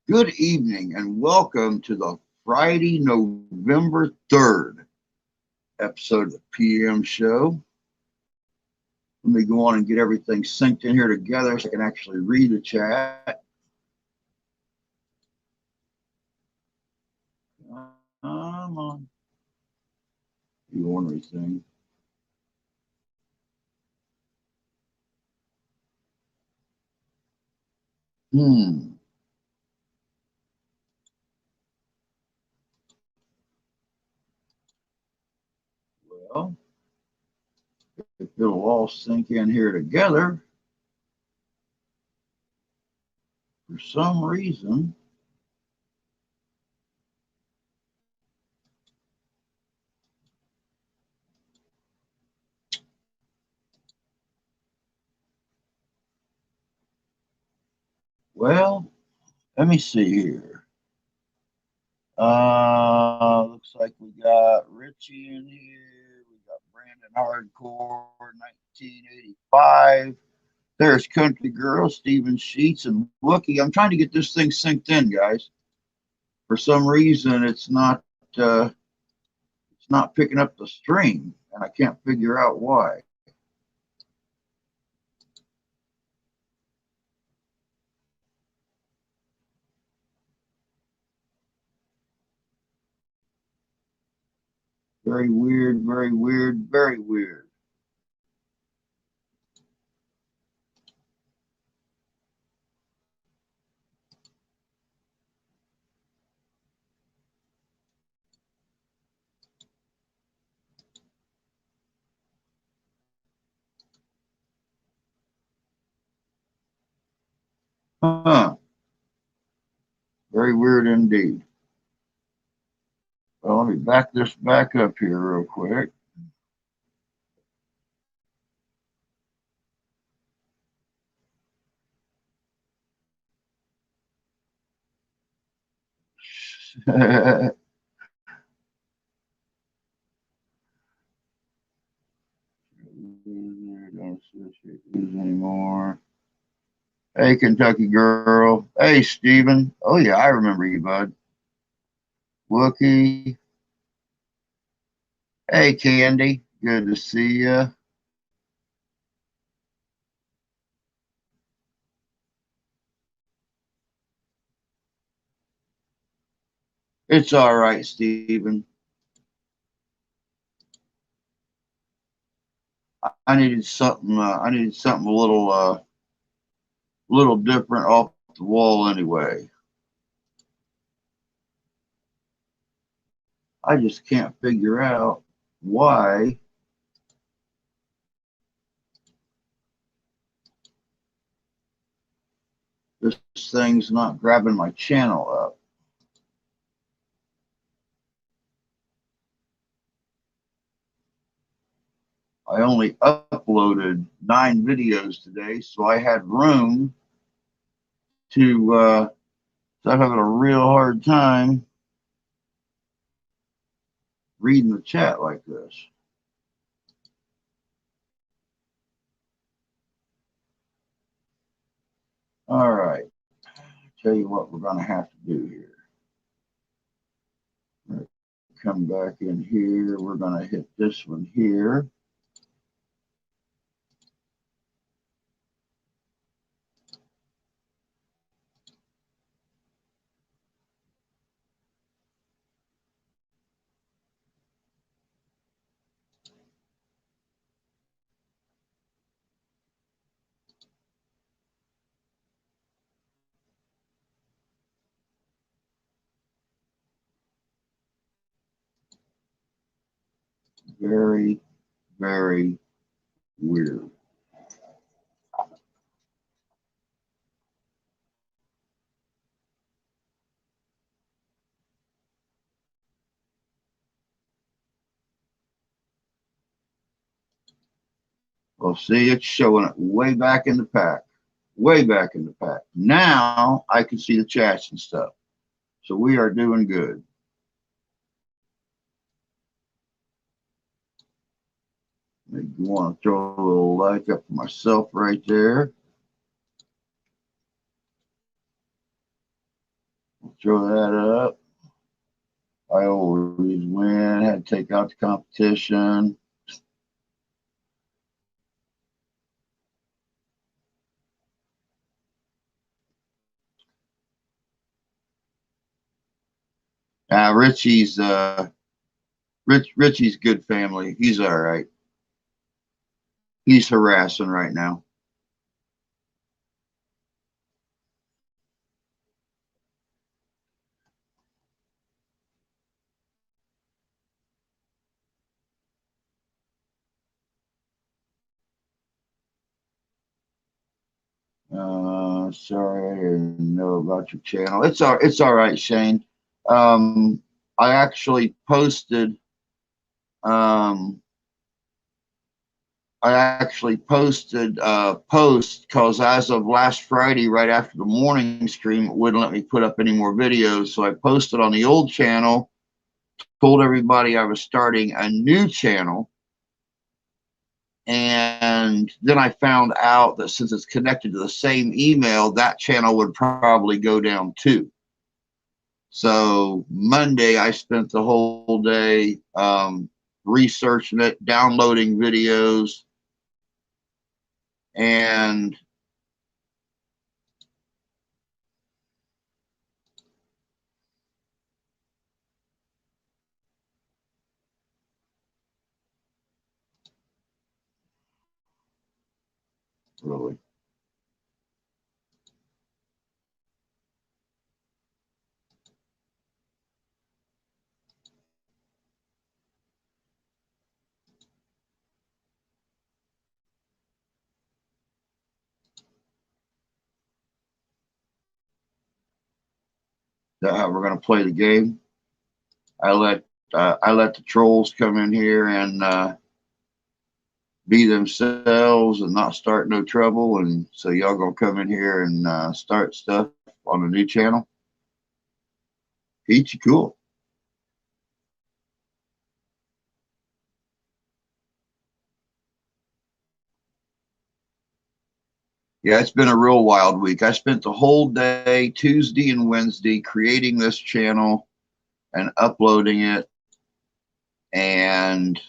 Good evening and welcome to the Friday, November 3rd episode of the PM Show. Let me go on and get everything synced in here together so I can actually read the chat. Come on. You ornery thing. Hmm. Well, if it'll all sync in here together, for some reason, well, let me see here. Looks like we got Richie in here. We got Brandon Hardcore, 1985. There's Country Girl, Steven Sheets, and Wookie. I'm trying to get this thing synced in, guys. For some reason, it's not picking up the stream, and I can't figure out why. Very weird, very weird, very weird. Huh. Very weird indeed. Well, let me back this back up here real quick. Don't associate these anymore. Hey, Kentucky Girl. Hey, Steven. Oh, yeah, I remember you, bud. Wookie. Hey, Candy. Good to see you. It's all right, Steven. I needed something. I needed something little different off the wall anyway. I just can't figure out why this thing's not grabbing my channel up. I only uploaded 9 videos today, so I had room to. So I'm having a real hard time reading the chat like this. All right. Tell you what we're going to have to do here. Come back in here. We're going to hit this one here. Very, very weird. Well, see, it's showing it way back in the pack. Way back in the pack. Now I can see the chats and stuff. So we are doing good. I want to throw a little like up for myself right there. throw that up. I always win. Had to take out the competition. Richie's Richie's good family. He's all right. He's harassing right now. Sorry, I didn't know about your channel. It's all right, Shane. I actually posted a post because as of last Friday, right after the morning stream, it wouldn't let me put up any more videos. So I posted on the old channel, told everybody I was starting a new channel. And then I found out that since it's connected to the same email, that channel would probably go down too. So Monday, I spent the whole day researching it, downloading videos, and really. That how we're going to play the game. I let the trolls come in here and be themselves and not start no trouble, and so y'all gonna come in here and start stuff on the new channel. Peachy cool. Yeah, it's been a real wild week. I spent the whole day, Tuesday and Wednesday, creating this channel and uploading it. And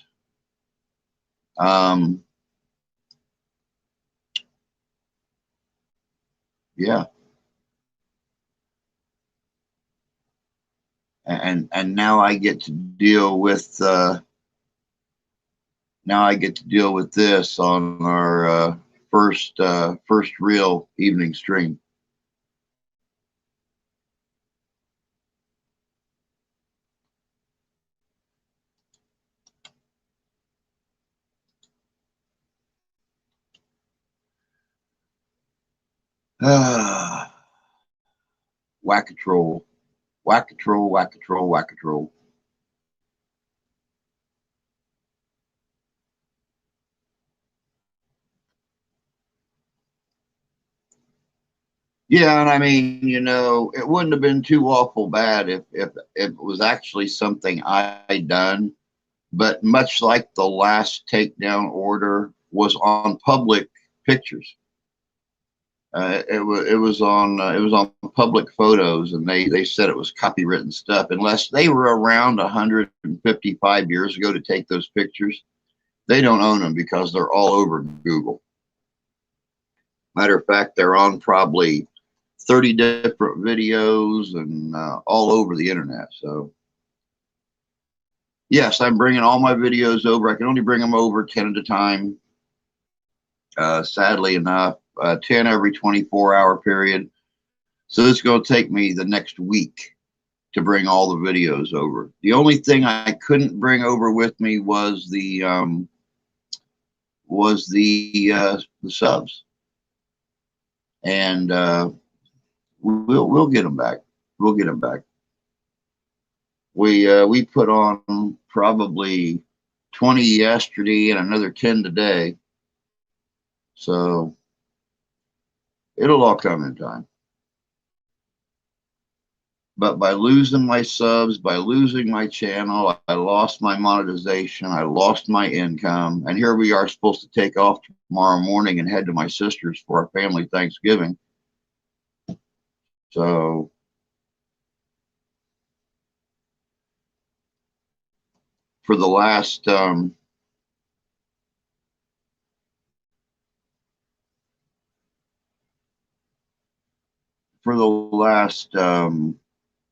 yeah. And now I get to deal with this on our first real evening stream. Whack-a-troll, whack-a-troll, whack-a-troll, whack-a-troll. Yeah, and I mean, it wouldn't have been too awful bad if it was actually something I done. But much like the last takedown order was on public pictures, it was on public photos, and they said it was copywritten stuff. Unless they were around 155 years ago to take those pictures, they don't own them because they're all over Google. Matter of fact, they're on probably 30 different videos and all over the internet. So yes, I'm bringing all my videos over. I can only bring them over 10 at a time. Sadly enough, 10 every 24-hour period. So it's going to take me the next week to bring all the videos over. The only thing I couldn't bring over with me was the subs, and we'll get them back. We'll get them back. We put on probably 20 yesterday and another 10 today, so it'll all come in time. But by losing my subs, by losing my channel, I lost my monetization, I lost my income, and here we are supposed to take off tomorrow morning and head to my sister's for our family Thanksgiving. So for the last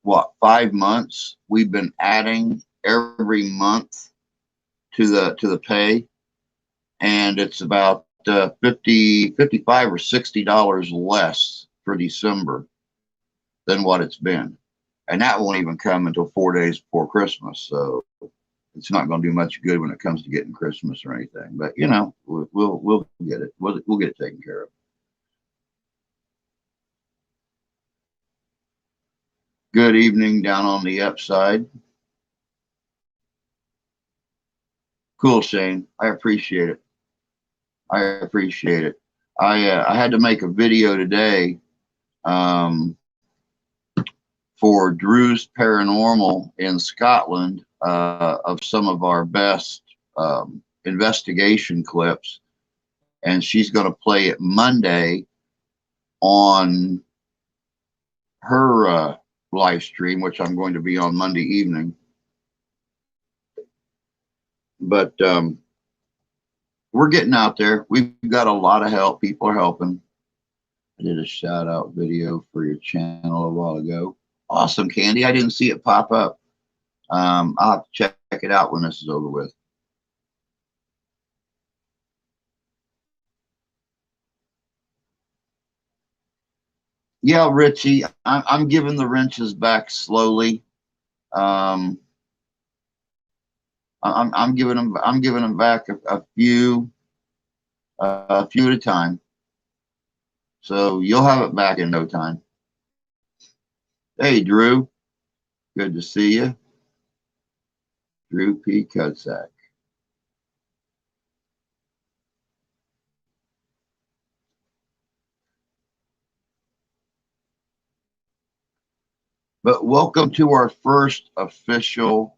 what, 5 months, we've been adding every month to the pay, and it's about 55 or $60 less for December than what it's been, and that won't even come until 4 days before Christmas. So it's not going to do much good when it comes to getting Christmas or anything. But you know, we'll get it. We'll get it taken care of. Good evening down on the upside. Cool, Shane. I appreciate it. I appreciate it. I had to make a video today for Drew's Paranormal in Scotland of some of our best investigation clips, and she's going to play it Monday on her live stream, which I'm going to be on Monday evening. But we're getting out there. We've got a lot of help. People are helping. I did a shout out video for your channel a while ago. Awesome, Candy. I didn't see it pop up. I'll have to check it out when this is over with. Yeah, Richie, I'm giving the wrenches back slowly. I'm giving them back a few at a time. So you'll have it back in no time. Hey, Drew, good to see you. Drew P. Cutzak. But welcome to our first official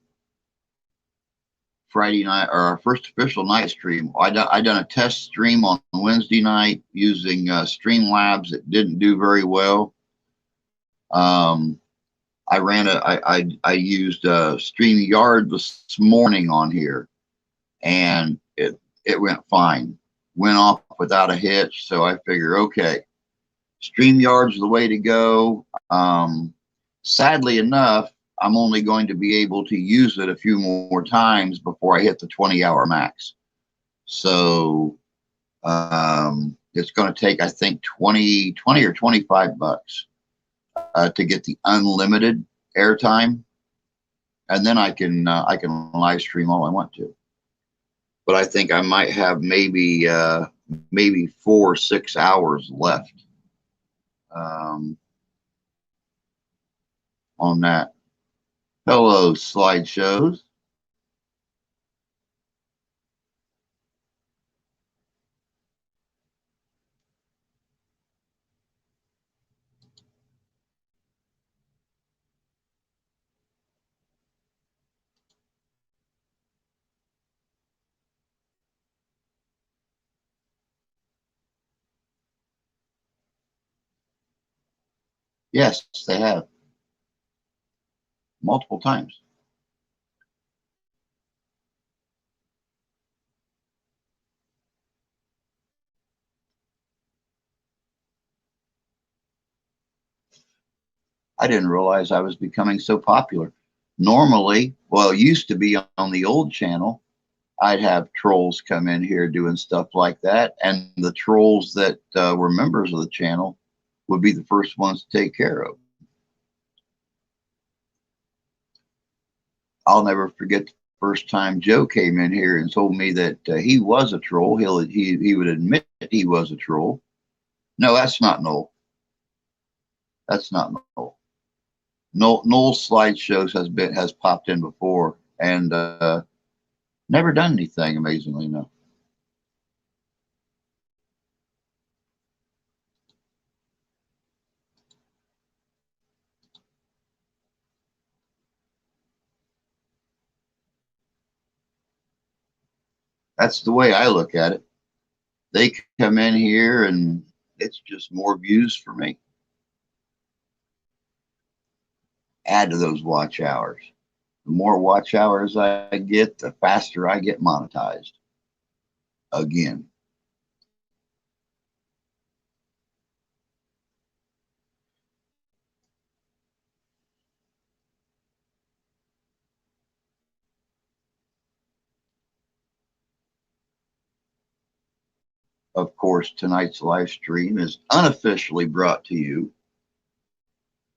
Friday night, or our first official night stream. I done a test stream on Wednesday night using Streamlabs. It didn't do very well. I used StreamYard this morning on here, and it went fine. Went off without a hitch. So I figure, okay, StreamYard's the way to go. Sadly enough, I'm only going to be able to use it a few more times before I hit the 20-hour max. So it's going to take, I think, 20 or 25 bucks to get the unlimited airtime, and then I can live stream all I want to. But I think I might have maybe 4 or 6 hours left on that. Hello, slideshows. Yes, they have. Multiple times. I didn't realize I was becoming so popular. Normally, well, it used to be on the old channel, I'd have trolls come in here doing stuff like that, and the trolls that were members of the channel would be the first ones to take care of. I'll never forget the first time Joe came in here and told me that he was a troll. He would admit he was a troll. No, that's not Noel. That's not Noel. Noel's slideshows has popped in before and never done anything, amazingly enough. That's the way I look at it. They come in here and it's just more views for me. Add to those watch hours. The more watch hours I get, the faster I get monetized. Again. Of course, tonight's live stream is unofficially brought to you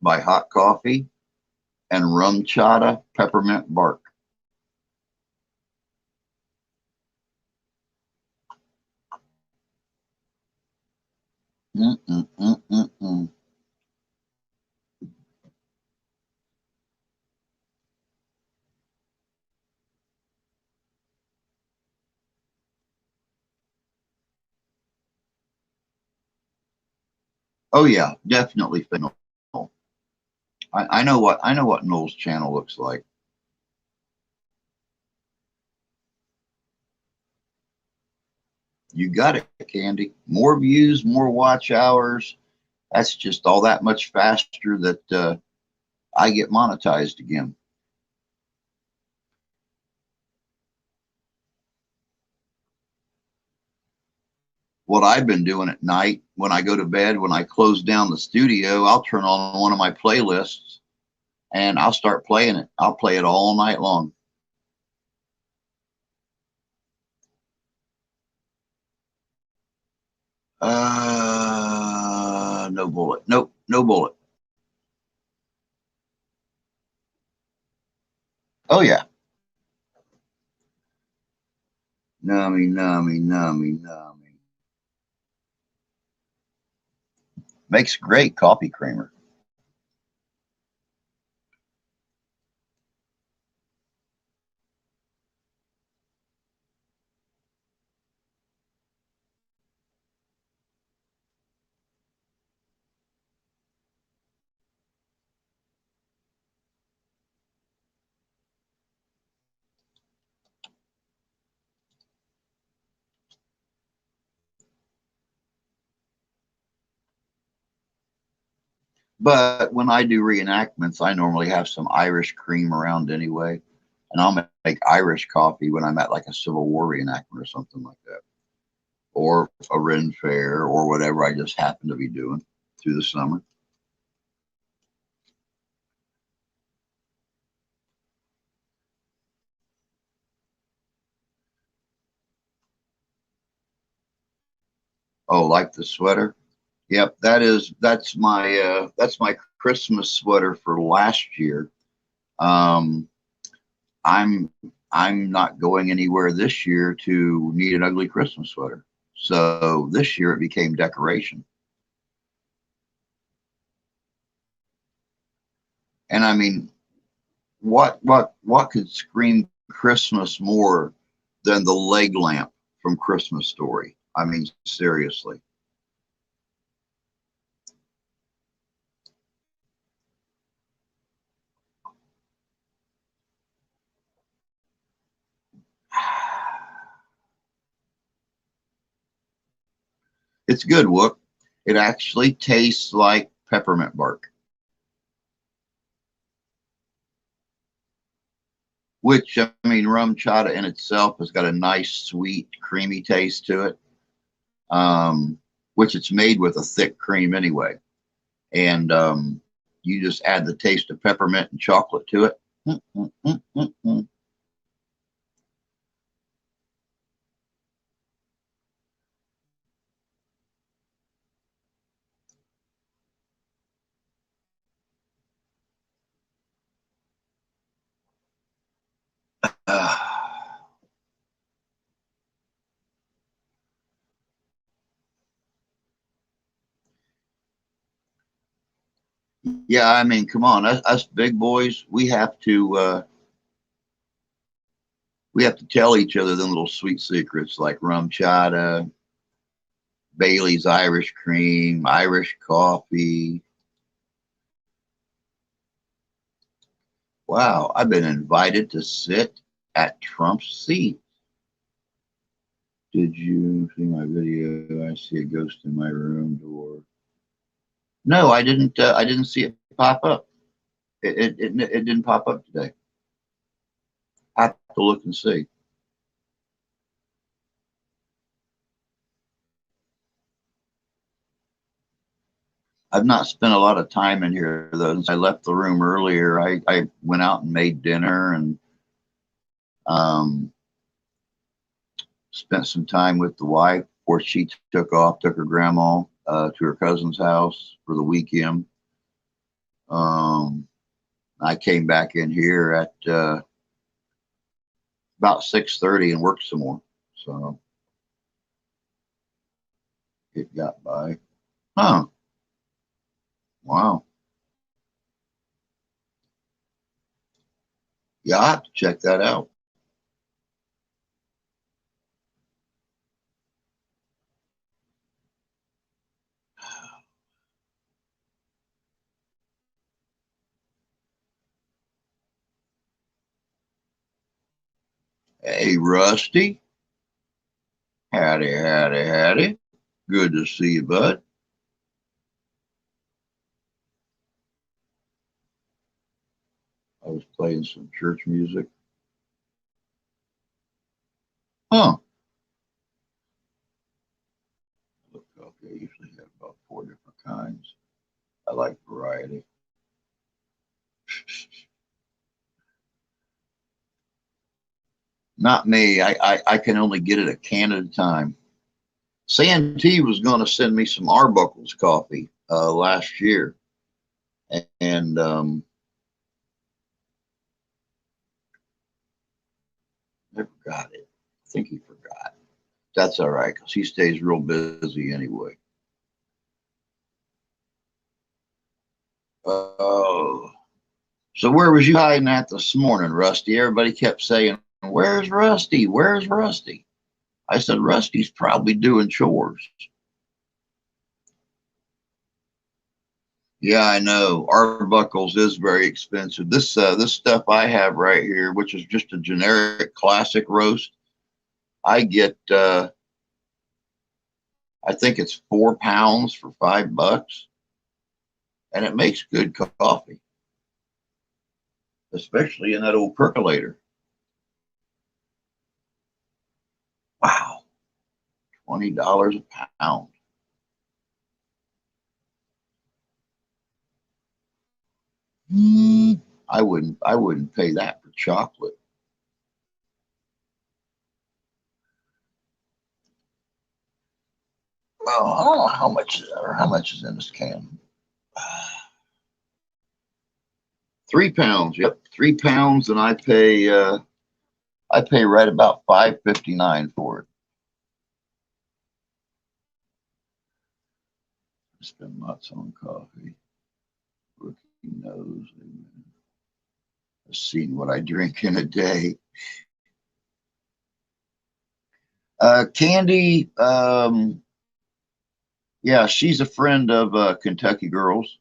by hot coffee and rum chata peppermint bark. Mm-mm-mm-mm-mm. Oh yeah, definitely phenomenal. I know what Noel's channel looks like. You got it, Candy. More views, more watch hours. That's just all that much faster that I get monetized again. What I've been doing at night when I go to bed, when I close down the studio, I'll turn on one of my playlists and I'll start playing it. I'll play it all night long. No bullet. Nope, no bullet. Oh yeah. Nummy, nummy, nummy, nummy. Makes great coffee creamer. But when I do reenactments, I normally have some Irish cream around anyway. And I'll make Irish coffee when I'm at like a Civil War reenactment or something like that. Or a Ren Fair or whatever I just happen to be doing through the summer. Oh, like the sweater? Yep, that's my Christmas sweater for last year. Um, I'm I'm not going anywhere this year to need an ugly Christmas sweater. So this year it became decoration. And I mean, what could scream Christmas more than the leg lamp from Christmas Story? I mean, seriously. It's good, Wook. It actually tastes like peppermint bark, which I mean, rum chata in itself has got a nice, sweet, creamy taste to it, which it's made with a thick cream anyway. And you just add the taste of peppermint and chocolate to it. Mm, mm, mm, mm, mm. Yeah, I mean, come on, us big boys, we have to tell each other them little sweet secrets like rum chata, Bailey's Irish cream, Irish coffee. Wow, I've been invited to sit at Trump's seat. Did you see my video? I see a ghost in my room door. No, I didn't. I didn't see it pop up. It didn't pop up today. to look and see. I've not spent a lot of time in here though. Since I left the room earlier, I went out and made dinner and um, spent some time with the wife before she took her grandma to her cousin's house for the weekend. I came back in here at about 6:30 and worked some more. So it got by. Huh. Wow. Yeah, I have to check that out. Hey, Rusty. Howdy, howdy, howdy. Good to see you, bud. I was playing some church music. Huh. Look, okay, I usually have about 4 different kinds. I like variety. Not me. I can only get it a can at a time. Santee was going to send me some Arbuckle's coffee last year, and never got it. I think he forgot. That's all right because he stays real busy anyway. Oh, so where was you hiding at this morning, Rusty? Everybody kept saying, "Where's Rusty? Where's Rusty?" I said, "Rusty's probably doing chores." Yeah, I know. Arbuckles is very expensive. This stuff I have right here, which is just a generic classic roast, I get I think it's 4 pounds for $5, and it makes good coffee, especially in that old percolator. Wow, $20 a pound. I wouldn't pay that for chocolate. Well, I don't know how much is in this can. 3 pounds. Yep, 3 pounds, and I pay right about $5.59 for it. I spend lots on coffee. Rookie knows. I've seen what I drink in a day. Candy, yeah, she's a friend of Kentucky Girls.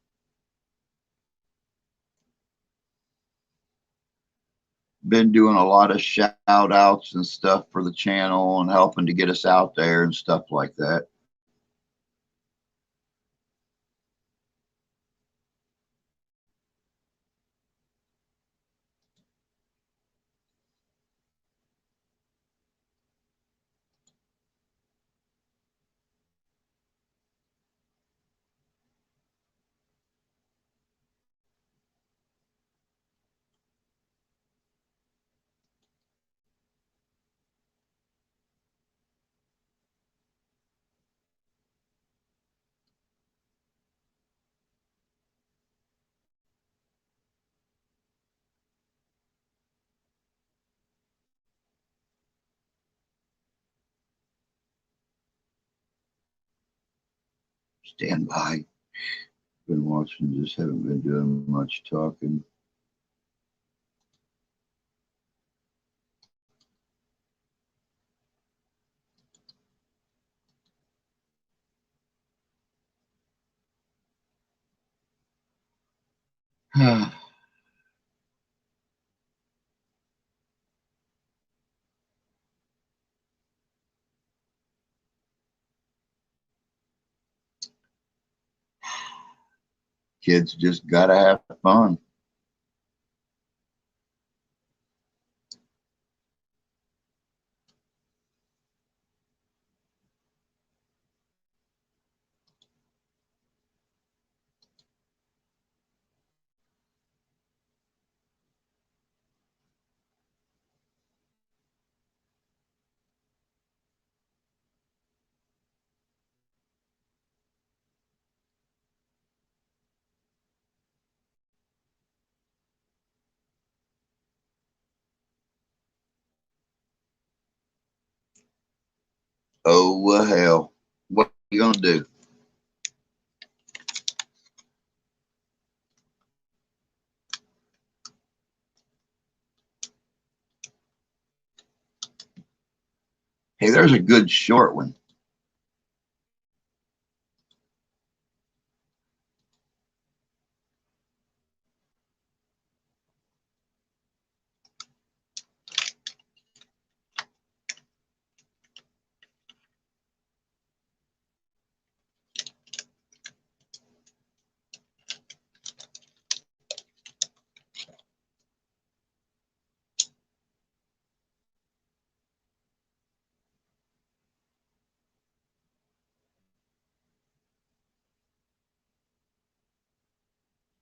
Been doing a lot of shout outs and stuff for the channel and helping to get us out there and stuff like that. Stand by. Been watching, just haven't been doing much talking. Kids just gotta have fun. Oh, well, hell. What are you going to do? Hey, there's a good short one.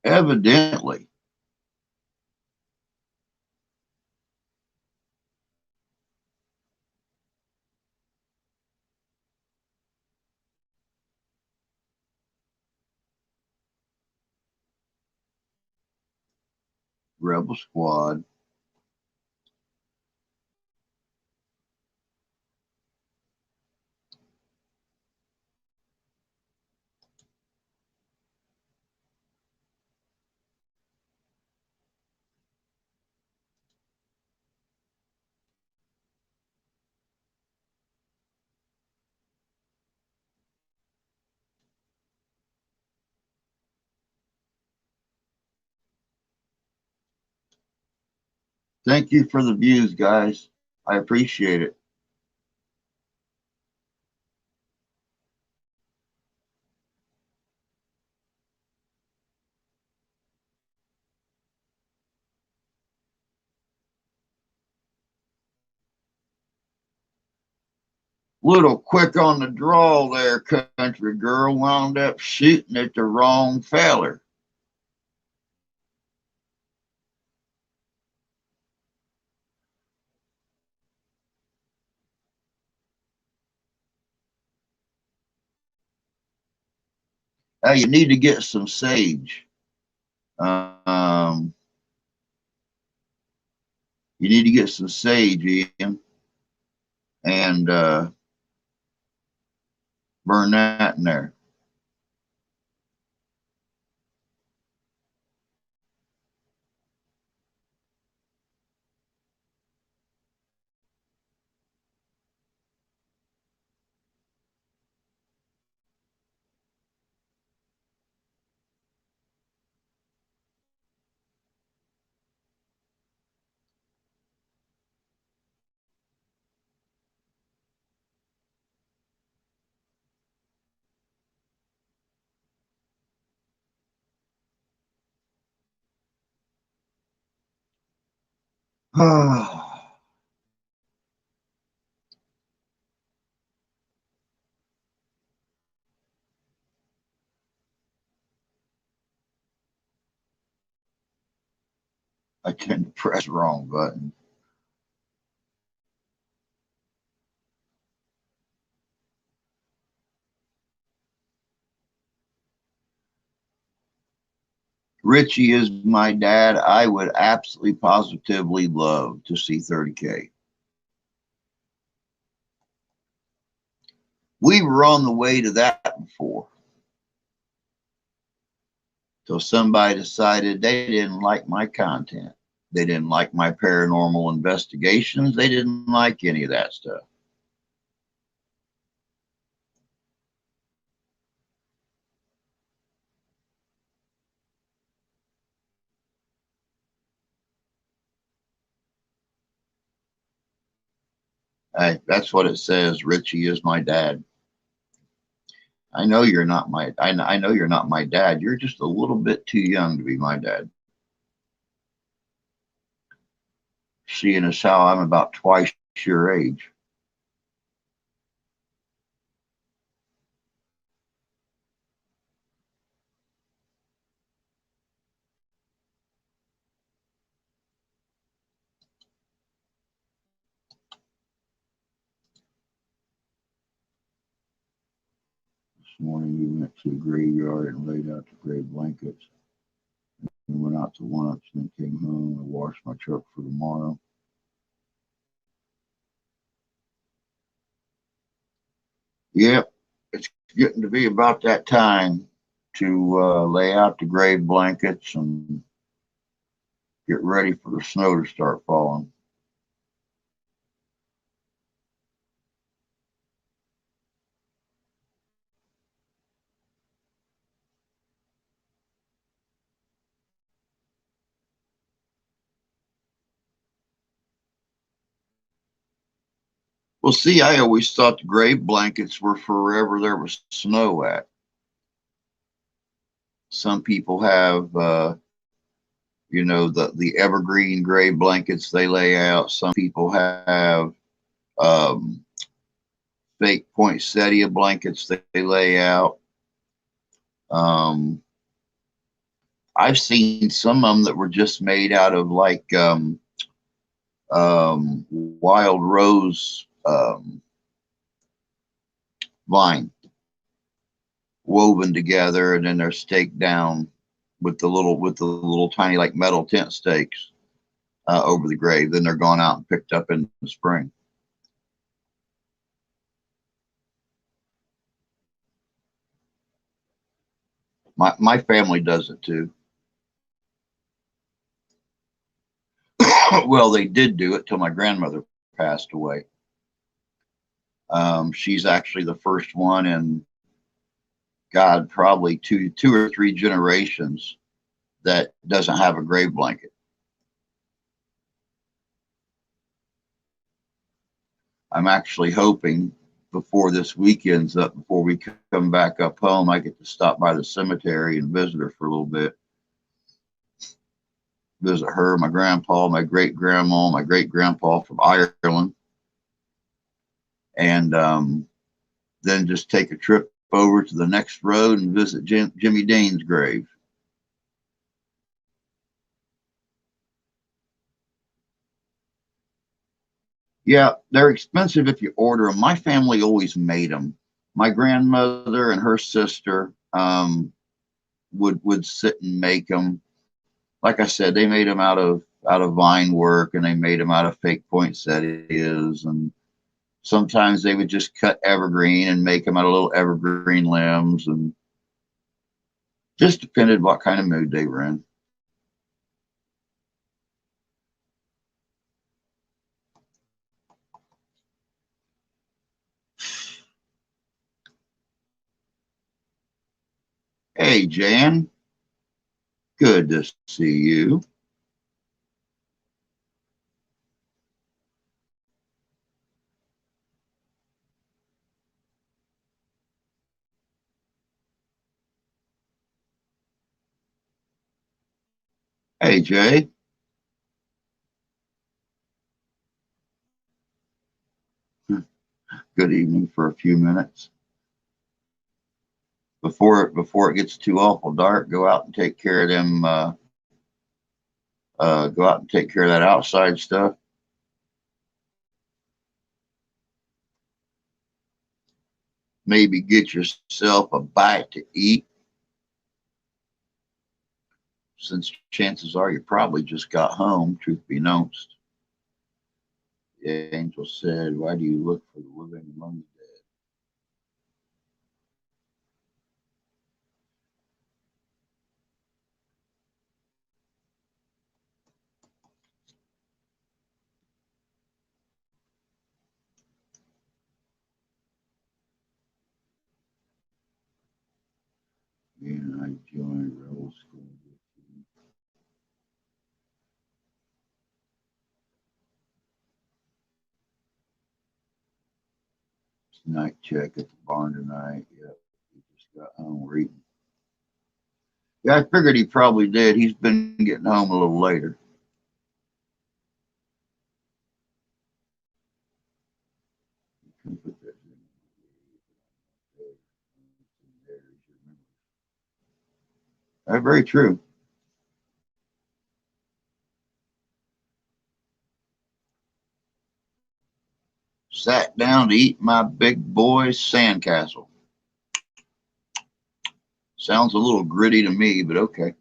Evidently. Rebel Squad. Thank you for the views, guys. I appreciate it. Little quick on the draw there, country girl. Wound up shooting at the wrong feller. You need to get some sage. Um, you need to get some sage, Ian, and burn that in there. I tend to press the wrong button. Richie is my dad. I would absolutely positively love to see 30K. We were on the way to that before. So somebody decided they didn't like my content. They didn't like my paranormal investigations. They didn't like any of that stuff. That's what it says. Richie is my dad. I know you're not my. I know you're not my dad. You're just a little bit too young to be my dad. Seeing as how I'm about twice your age. This morning we went to the graveyard and laid out the grave blankets. We went out to lunch and then came home and washed my truck for tomorrow. Yep, it's getting to be about that time to lay out the grave blankets and get ready for the snow to start falling. Well, see, I always thought the grave blankets were for wherever there was snow at. Some people have, the evergreen grave blankets they lay out. Some people have um, fake poinsettia blankets that they lay out. Um, I've seen some of them that were just made out of like wild rose vine woven together, and then they're staked down with the little tiny like metal tent stakes over the grave. Then they're gone out and picked up in the spring. My family does it too. Well, they did do it till my grandmother passed away. She's actually the first one in God, probably two or three generations that doesn't have a grave blanket. I'm actually hoping before this weekend's up, before we come back up home, I get to stop by the cemetery and visit her for a little bit. Visit her, my grandpa, my great grandma, my great grandpa from Ireland, and then just take a trip over to the next road and visit Jimmy Dean's grave. Yeah, they're expensive if you order them. My family always made them. My grandmother and her sister would sit and make them. Like I said, they made them out of vine work, and they made them out of fake poinsettias, and sometimes they would just cut evergreen and make them out of little evergreen limbs, and just depended what kind of mood they were in. Hey, Jan, good to see you. Hey, Jay, good evening for a few minutes. Before it gets too awful dark, go out and take care of them. Go out and take care of that outside stuff. Maybe get yourself a bite to eat, since chances are you probably just got home. Truth be known, the angel said, "Why do you look for the living among the dead?" And I joined Rebel School. Night check at the barn tonight. Yep, he just got home. We're eating. Yeah, I figured he probably did. He's been getting home a little later. Very true. Sat down to eat my big boy's sandcastle. Sounds a little gritty to me, but okay.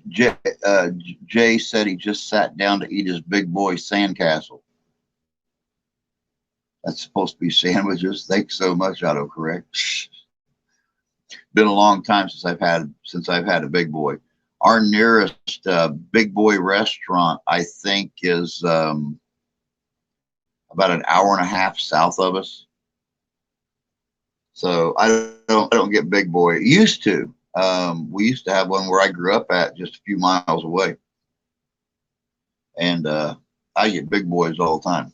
Jay, Jay said he just sat down to eat his big boy sandcastle. That's supposed to be sandwiches. Thanks so much, autocorrect. Been a long time since I've had a big boy. Our nearest big boy restaurant, I think, is about an hour and a half south of us. So I don't get big boy. Used to. We used to have one where I grew up at, just a few miles away, and I get big boys all the time.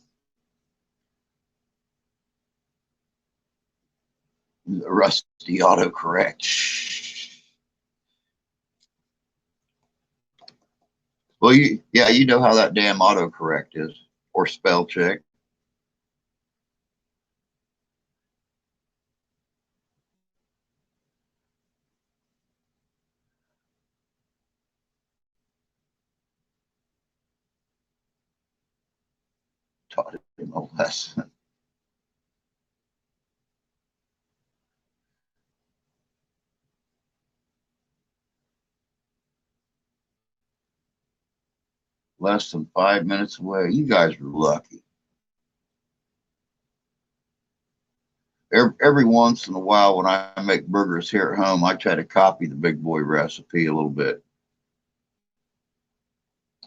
Rusty autocorrect. Well, yeah, you know how that damn autocorrect is, or spell check. Taught him a lesson. Less than 5 minutes away. You guys are lucky. Every once in a while, when I make burgers here at home, I try to copy the big boy recipe a little bit.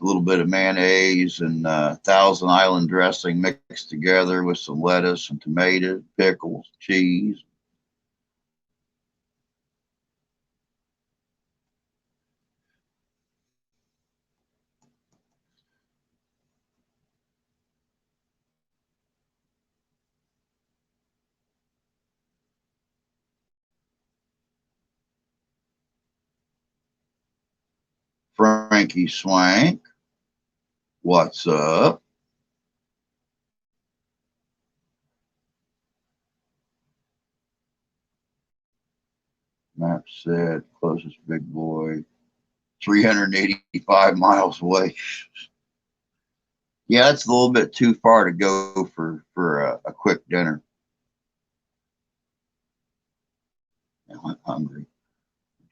A little bit of mayonnaise and Thousand Island dressing mixed together with some lettuce and tomatoes, pickles, cheese. Frankie Swank, what's up? Map said closest big boy, 385 miles away. Yeah, it's a little bit too far to go for a quick dinner. Now I'm hungry.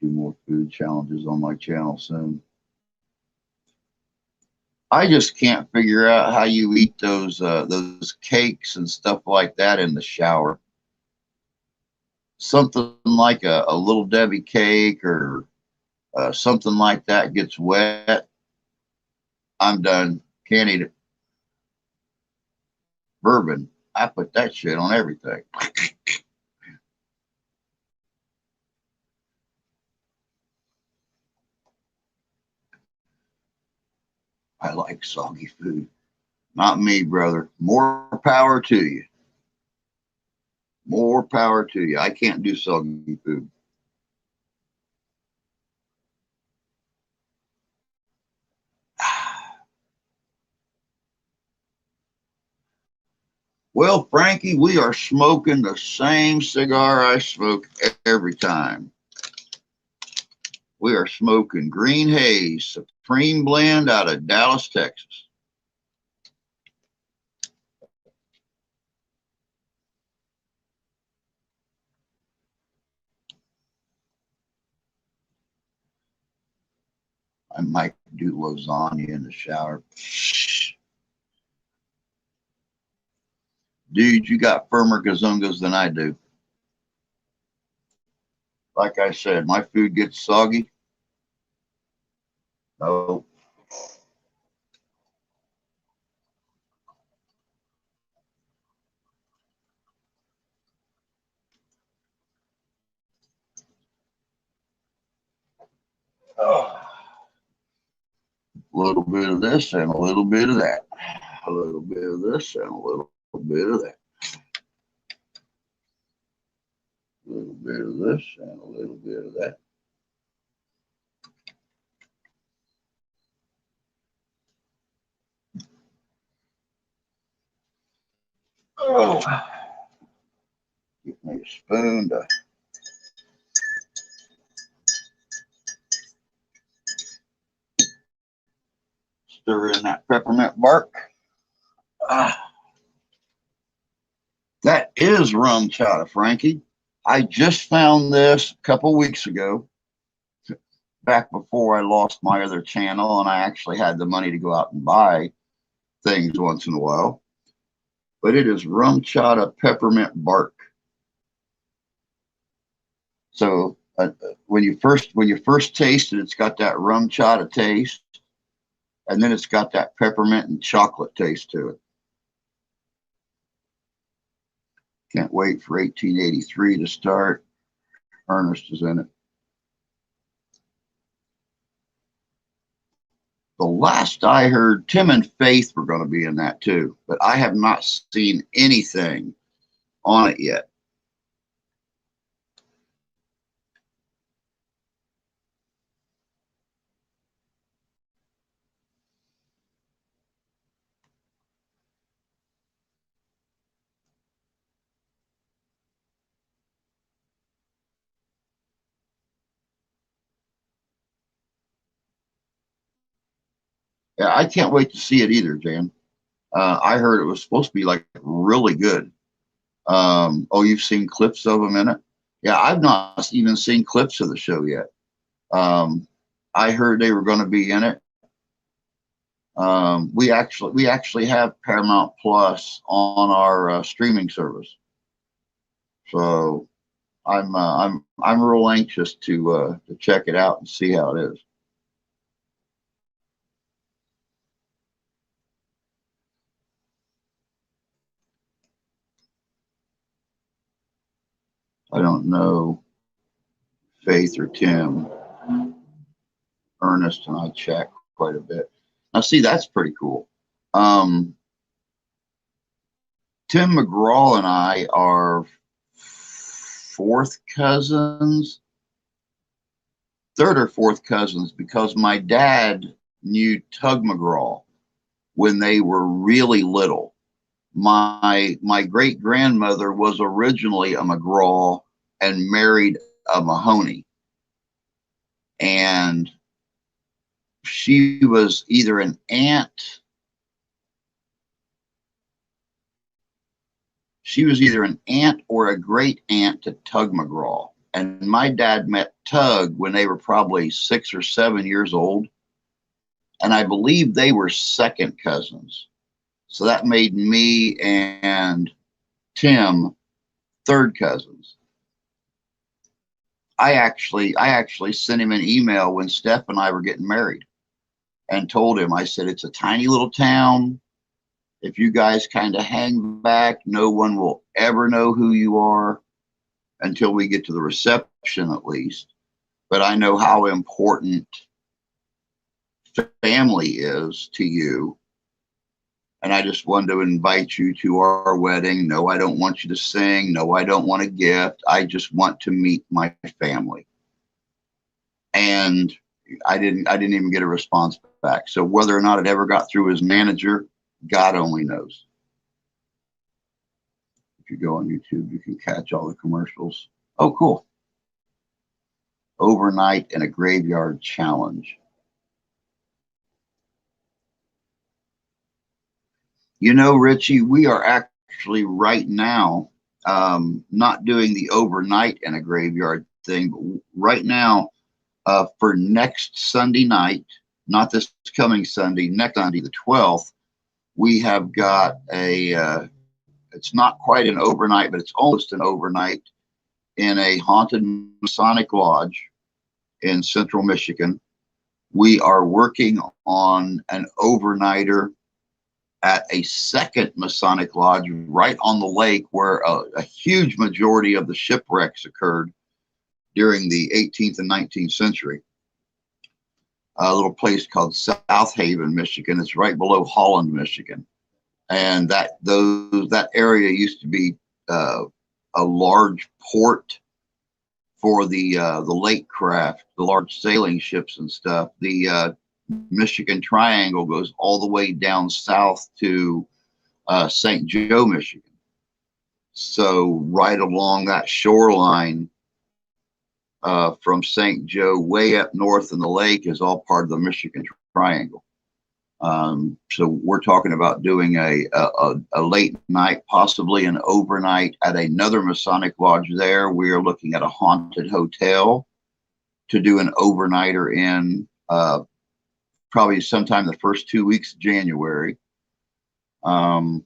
Do more food challenges on my channel soon. I just can't figure out how you eat those cakes and stuff like that in the shower. Something like a little Debbie cake or something like that gets wet. I'm done. Can't eat it. Bourbon. I put that shit on everything. I like soggy food. Not me, brother. More power to you. More power to you. I can't do soggy food. Well, Frankie, we are smoking the same cigar I smoke every time. We are smoking Green Haze Supreme Blend out of Dallas, Texas. I might do lasagna in the shower. Dude, you got firmer gazungas than I do. Like I said, my food gets soggy. No. Oh. A little bit of this and a little bit of that. A little bit of this and a little bit of that. A little bit of this and a little bit of that. Oh, get me a spoon to stir in that peppermint bark. That is rum chata, Frankie. I just found this a couple weeks ago. back before I lost my other channel and I actually had the money to go out and buy things once in a while. But it is rum chata peppermint bark. So when you first taste it, it's got that rum chata taste, and then it's got that peppermint and chocolate taste to it. Can't wait for 1883 to start. Ernest is in it. The last I heard, Tim and Faith were going to be in that too, but I have not seen anything on it yet. Yeah, I can't wait to see it either, Jan. I heard it was supposed to be like really good. Oh, you've seen clips of them in it? Yeah, I've not even seen clips of the show yet. I heard they were going to be in it. We actually have Paramount Plus on our streaming service, so I'm real anxious to check it out and see how it is. I don't know Faith or Tim. Ernest and I chat quite a bit. Now, see, that's pretty cool. Tim McGraw and I are third or fourth cousins, because my dad knew Tug McGraw when they were really little. My great grandmother was originally a McGraw and married a Mahoney, and she was either an aunt. She was either an aunt or a great aunt to Tug McGraw. And my dad met Tug when they were probably 6 or 7 years old. And I believe they were second cousins. So that made me and Tim third cousins. I actually sent him an email when Steph and I were getting married and told him, I said, it's a tiny little town. If you guys kind of hang back, no one will ever know who you are until we get to the reception, at least. But I know how important family is to you. And I just wanted to invite you to our wedding. No, I don't want you to sing. No, I don't want a gift. I just want to meet my family. And I didn't even get a response back. So whether or not it ever got through his manager, God only knows. If you go on YouTube, you can catch all the commercials. Oh, cool. Overnight in a Graveyard Challenge. You know, Richie, we are actually right now not doing the overnight in a graveyard thing, but right now for next Sunday night, not this coming Sunday, next Sunday, the 12th, we have got it's not quite an overnight, but it's almost an overnight in a haunted Masonic lodge in central Michigan. We are working on an overnighter at a second Masonic lodge right on the lake where a huge majority of the shipwrecks occurred during the 18th and 19th century. A little place called South Haven, Michigan. It's right below Holland, Michigan. And that area used to be a large port for the lake craft, the large sailing ships and stuff. The Michigan Triangle goes all the way down south to St. Joe, Michigan. So right along that shoreline from St. Joe way up north in the lake is all part of the Michigan Triangle. So we're talking about doing a late night, possibly an overnight at another Masonic lodge there. We are looking at a haunted hotel to do an overnighter in probably sometime the first 2 weeks of January. Coming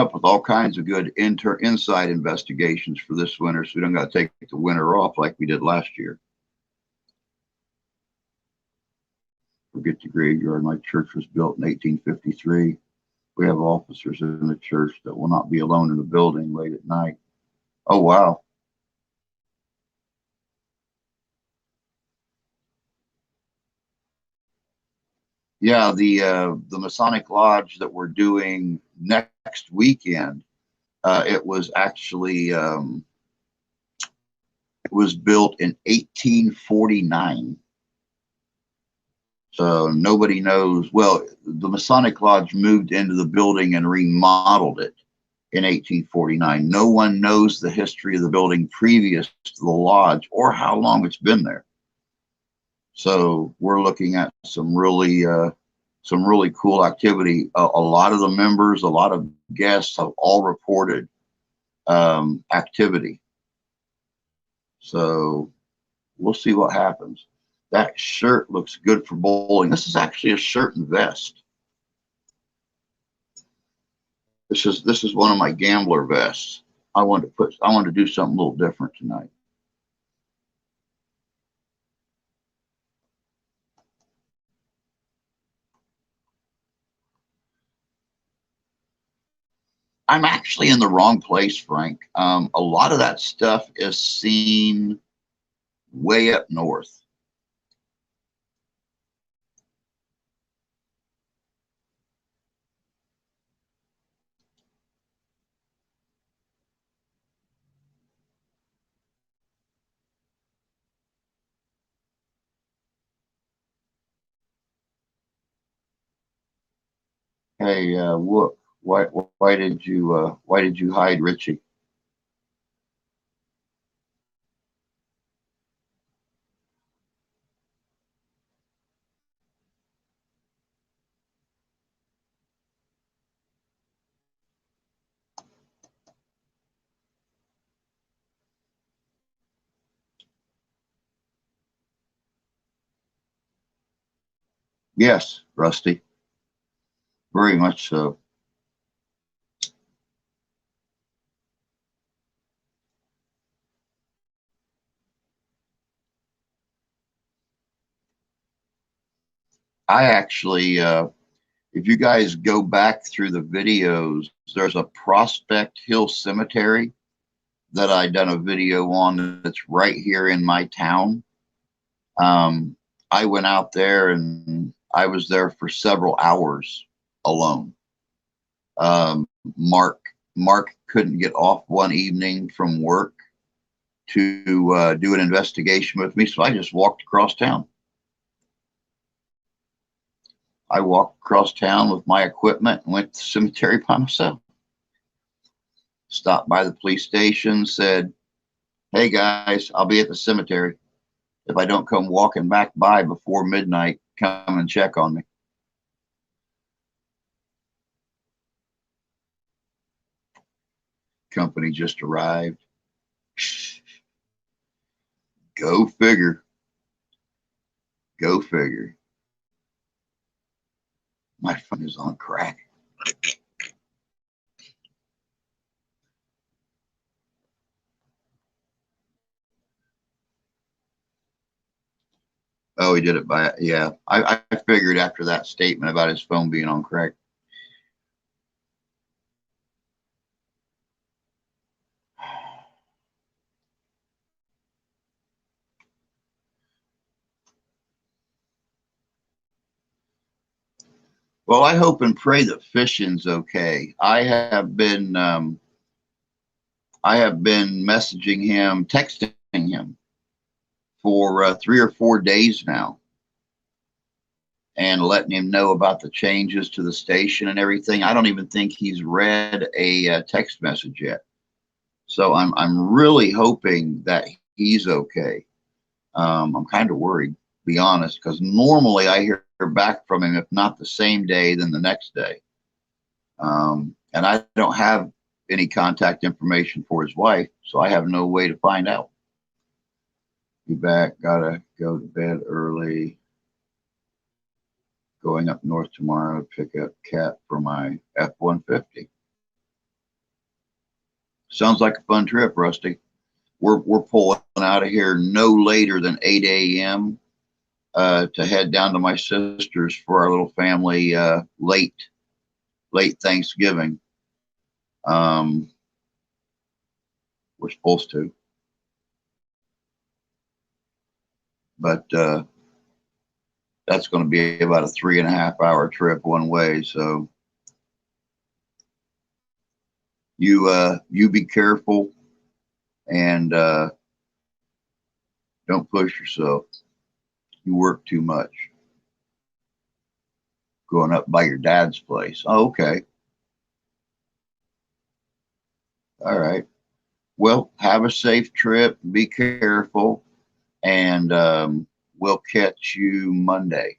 up with all kinds of good inside investigations for this winter, so we don't got to take the winter off like we did last year. Forget the graveyard. My church was built in 1853. We have officers in the church that will not be alone in the building late at night. Oh, wow. Yeah, the Masonic Lodge that we're doing next weekend, it was actually was built in 1849. So nobody knows. Well, the Masonic Lodge moved into the building and remodeled it in 1849. No one knows the history of the building previous to the lodge or how long it's been there. So we're looking at some really cool activity. A lot of the members, a lot of guests have all reported activity. So we'll see what happens. That shirt looks good for bowling. This is actually a shirt and vest. This is one of my gambler vests. I wanted to do something a little different tonight. I'm actually in the wrong place, Frank. A lot of that stuff is seen way up north. Hey, look, why did you hide Richie? Yes, Rusty, very much so. I actually, if you guys go back through the videos, there's a Prospect Hill Cemetery that I done a video on that's right here in my town. I went out there and I was there for several hours alone. Um, Mark couldn't get off one evening from work to do an investigation with me, so I just walked across town. I walked across town with my equipment and went to the cemetery by myself. Stopped by the police station, said, "Hey guys, I'll be at the cemetery. If I don't come walking back by before midnight, come and check on me." Company just arrived. Go figure. Go figure. My phone is on crack. Oh, he did it by, yeah. I figured after that statement about his phone being on crack. Well, I hope and pray that fishing's okay. I have been messaging him, texting him for 3 or 4 days now, and letting him know about the changes to the station and everything. I don't even think he's read a text message yet. So I'm really hoping that he's okay. I'm kind of worried, to be honest, because normally I hear back from him, if not the same day, then the next day. And I don't have any contact information for his wife, so I have no way to find out. Be back. Gotta go to bed early. Going up north tomorrow to pick up Cat for my F-150. Sounds like a fun trip, Rusty. We're pulling out of here no later than 8 a.m. To head down to my sister's for our little family late Thanksgiving. We're supposed to, but that's going to be about a 3.5 hour trip one way. So you be careful and don't push yourself. You work too much. Going up by your dad's place. Oh, okay. All right. Well, have a safe trip. Be careful. And we'll catch you Monday.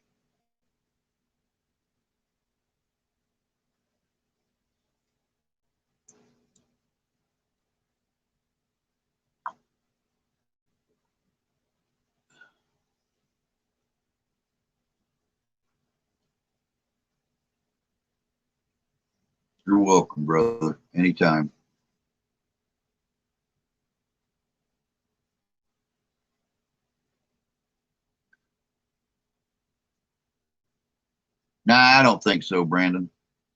You're welcome, brother. Anytime. Nah, I don't think so, Brandon.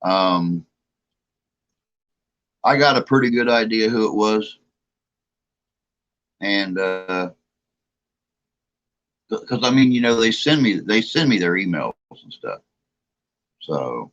Um, I got a pretty good idea who it was, and because I mean, they send me their emails and stuff. So,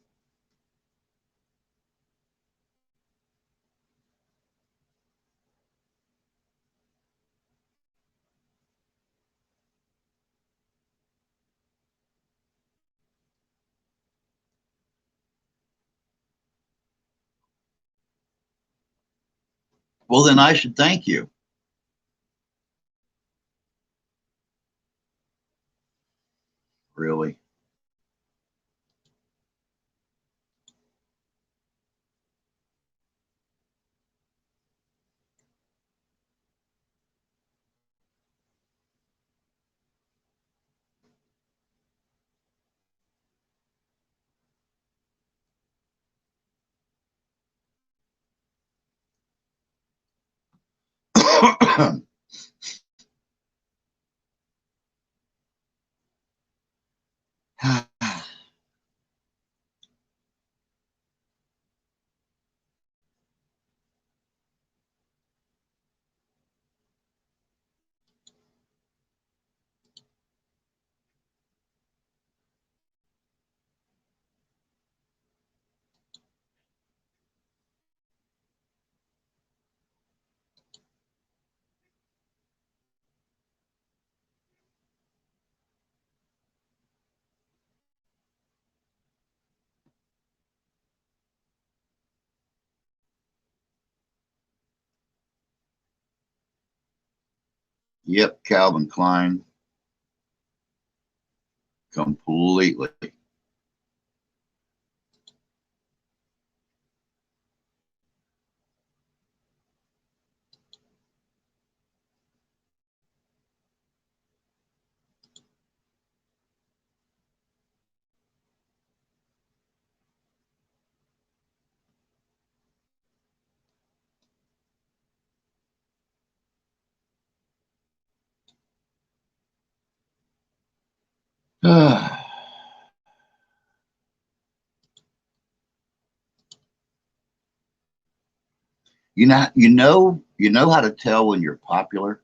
well, then I should thank you. Really. Yep, Calvin Klein, completely. You know how to tell when you're popular.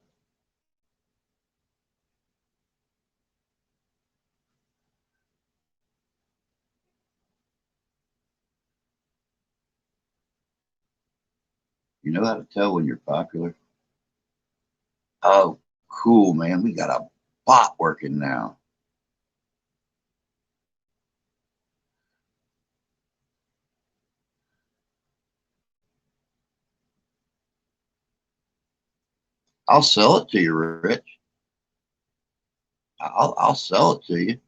You know how to tell when you're popular. Oh, cool, man. We got a bot working now. I'll sell it to you, Rich. I'll sell it to you.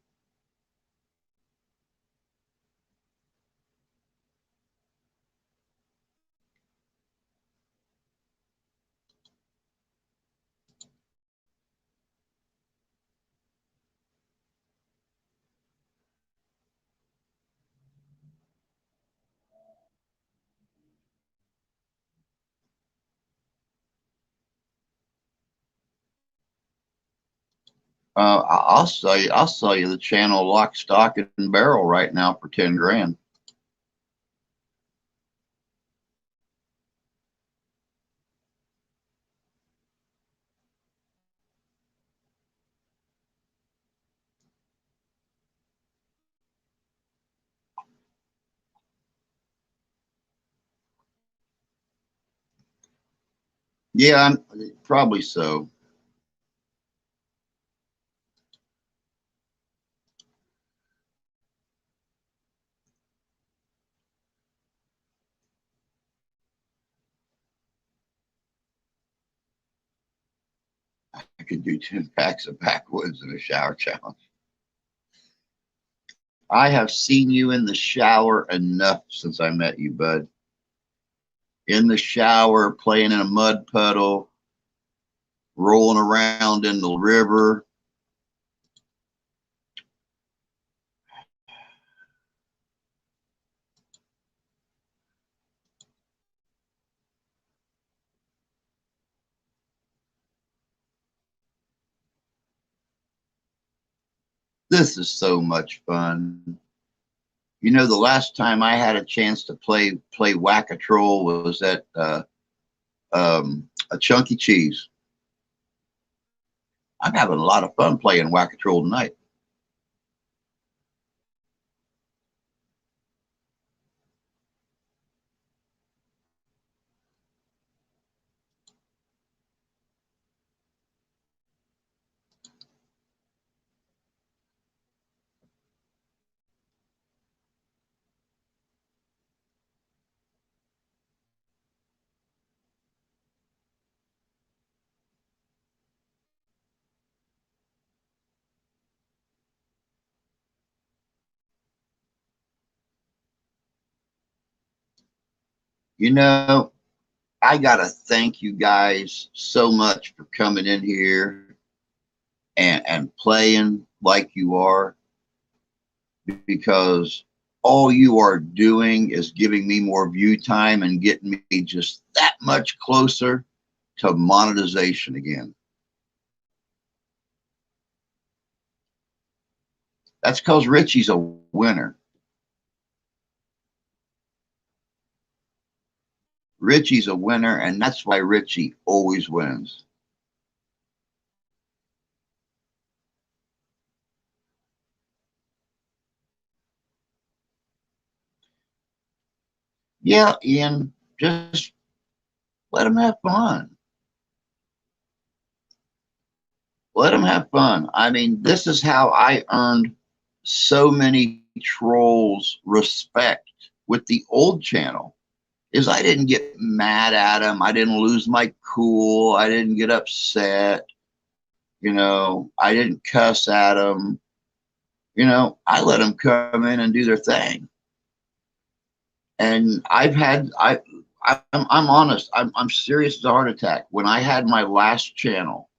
I'll sell you. I'll sell you the channel lock, stock, and barrel right now for 10 grand. Yeah, probably so. I could do 10 packs of backwoods in a shower challenge. I have seen you in the shower enough since I met you, bud. In the shower, playing in a mud puddle, rolling around in the river. This is so much fun. You know, the last time I had a chance to play whack-a-troll was at a Chunky Cheese. I'm having a lot of fun playing whack-a-troll tonight. You know, I gotta thank you guys so much for coming in here and playing like you are, because all you are doing is giving me more view time and getting me just that much closer to monetization again. That's because Richie's a winner. Richie's a winner, and that's why Richie always wins. Yeah, Ian, just let him have fun. Let him have fun. I mean, this is how I earned so many trolls respect with the old channel. Is I didn't get mad at them. I didn't lose my cool. I didn't get upset. You know, I didn't cuss at them. You know, I let them come in and do their thing. And I'm honest. I'm serious as a heart attack. When I had my last channel,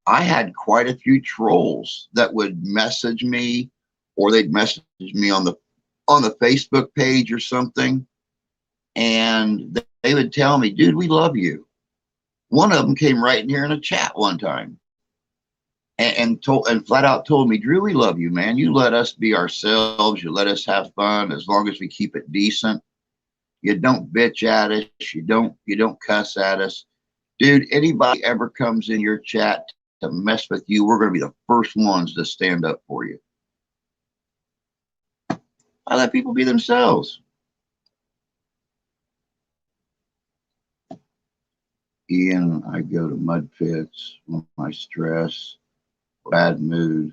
I had quite a few trolls that would message me, or they'd message me on the Facebook page or something, and they would tell me, "Dude, we love you." One of them came right in here in a chat one time and flat out told me, "Drew, we love you, man. You let us be ourselves. You let us have fun as long as we keep it decent. You don't bitch at us. You don't cuss at us, dude. Anybody ever comes in your chat to mess with you, we're going to be the first ones to stand up for you." I let people be themselves. Ian, I go to mud pits when I stress, bad mood.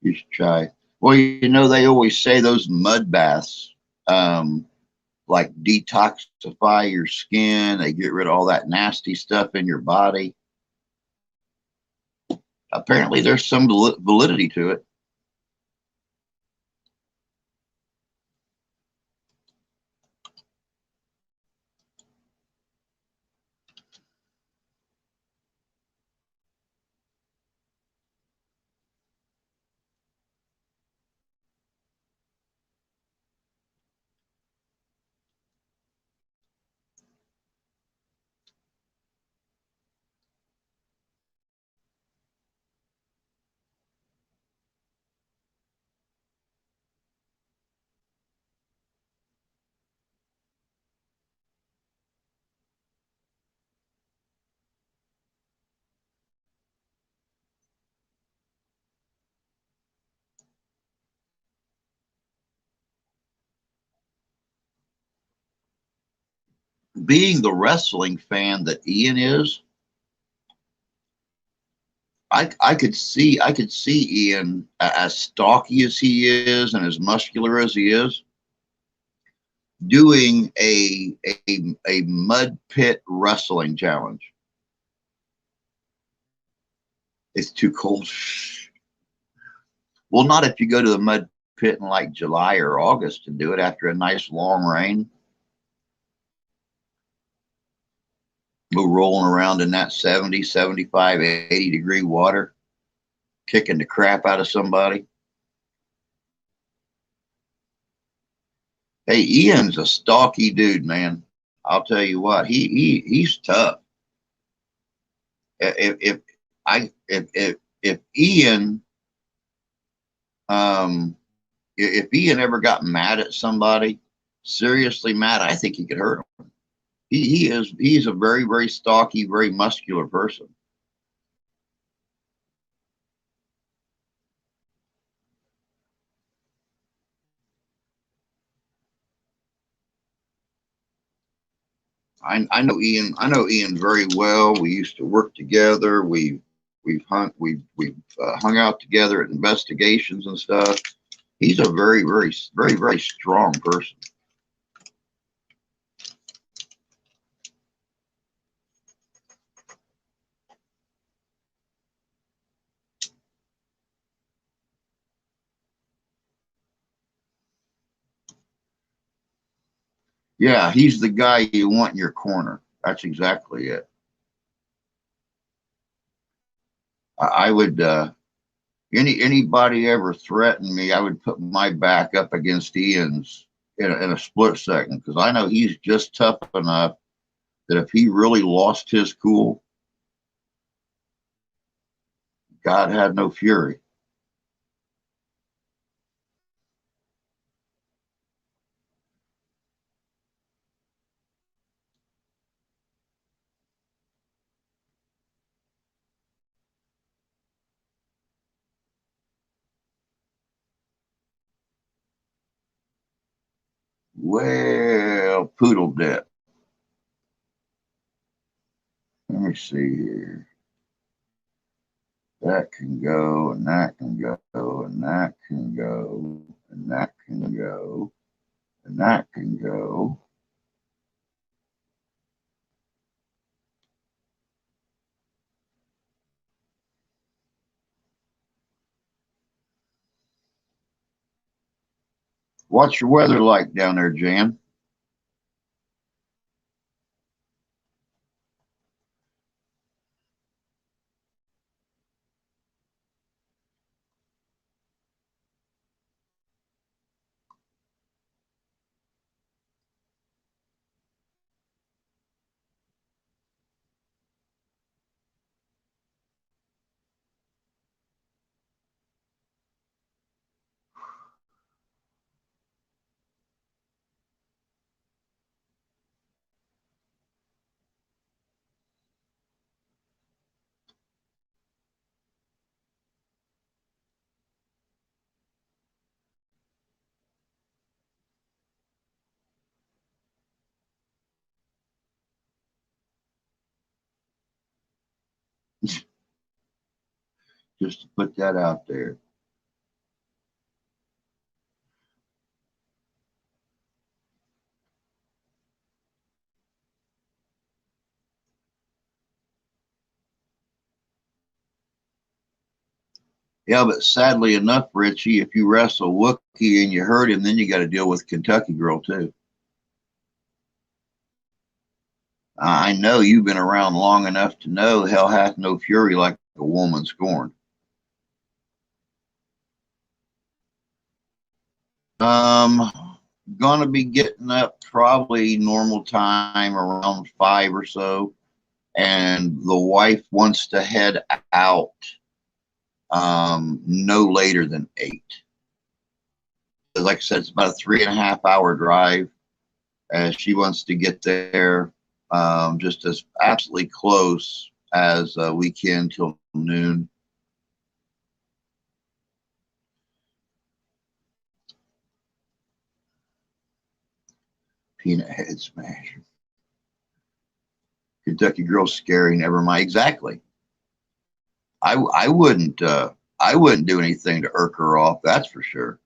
You should try. Well, you know, they always say those mud baths, um, like detoxify your skin. They get rid of all that nasty stuff in your body. Apparently, there's some validity to it. being the wrestling fan that Ian is, I could see Ian, as stocky as he is and as muscular as he is, doing a mud pit wrestling challenge. It's too cold. Well, not if you go to the mud pit in like July or August to do it after a nice long rain. Go rolling around in that 70, 75, 80-degree water, kicking the crap out of somebody. Hey, Ian's a stocky dude, man. I'll tell you what, he's tough. If if Ian um if Ian ever got mad at somebody, seriously mad, I think he could hurt him. He's a very, very stocky, very muscular person. I know Ian very well. We used to work together. We've hung out together at investigations and stuff. He's a very, very, very, very strong person. Yeah, he's the guy you want in your corner. That's exactly it. I would anybody ever threaten me, I would put my back up against Ian's in a split second, because I know he's just tough enough that if he really lost his cool, God had no fury. Well, poodle dip. Let me see here. That can go, and that can go, and that can go, and that can go, and that can go. What's your weather like down there, Jan? Just to put that out there. Yeah, but sadly enough, Richie, if you wrestle Wookie and you hurt him, then you got to deal with Kentucky Girl too. I know you've been around long enough to know hell hath no fury like a woman scorned. Um, gonna be getting up probably normal time around 5 or so, and the wife wants to head out no later than 8. Like I said, it's about a 3.5 hour drive. She wants to get there just as absolutely close as we can till noon. Peanut head smasher. Kentucky girl's scary. Never mind. Exactly. I wouldn't I wouldn't do anything to irk her off. That's for sure.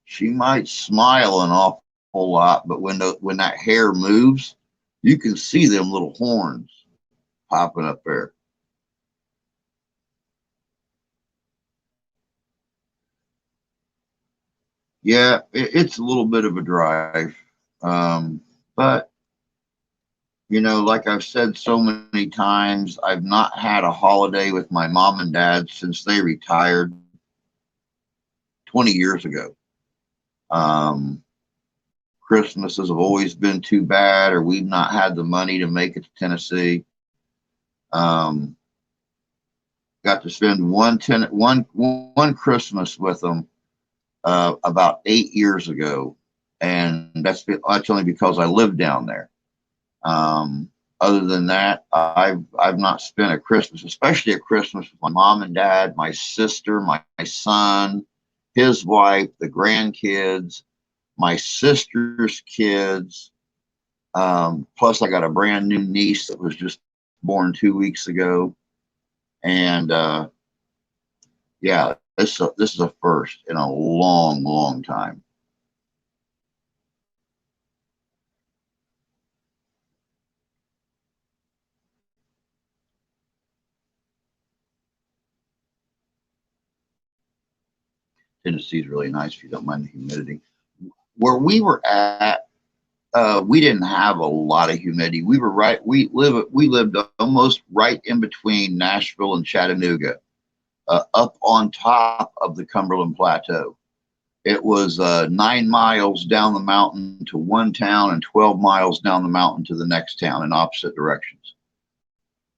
She might smile an awful lot, but when that hair moves, you can see them little horns popping up there. Yeah, it's a little bit of a drive. But, like I've said so many times, I've not had a holiday with my mom and dad since they retired 20 years ago. Um, Christmases have always been too bad, or we've not had the money to make it to Tennessee. Um, got to spend one Christmas with them about 8 years ago, and that's only because I lived down there. Other than that, I've not spent a Christmas, especially a Christmas with my mom and dad, my sister, my son, his wife, the grandkids, my sister's kids. Plus, I got a brand new niece that was just born 2 weeks ago, and yeah, this is a first in a long, long time. Tennessee's really nice if you don't mind the humidity. Where we were at, we didn't have a lot of humidity. We lived almost right in between Nashville and Chattanooga, up on top of the Cumberland Plateau. It was 9 miles down the mountain to one town and 12 miles down the mountain to the next town in opposite directions.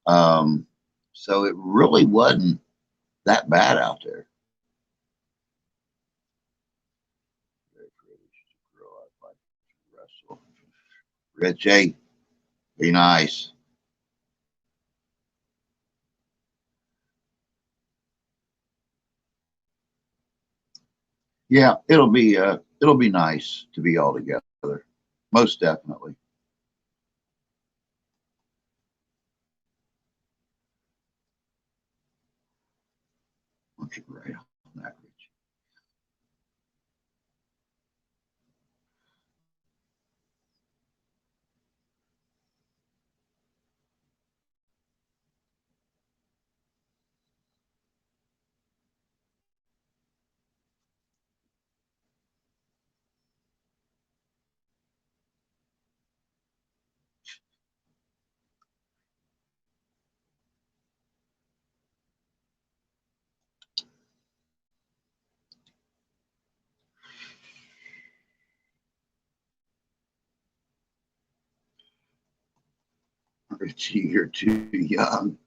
Um, so it really wasn't that bad out there. Richie, be nice. Yeah, it'll be nice to be all together. Most definitely. I'll keep right on that, Richie. Richie, you're too young.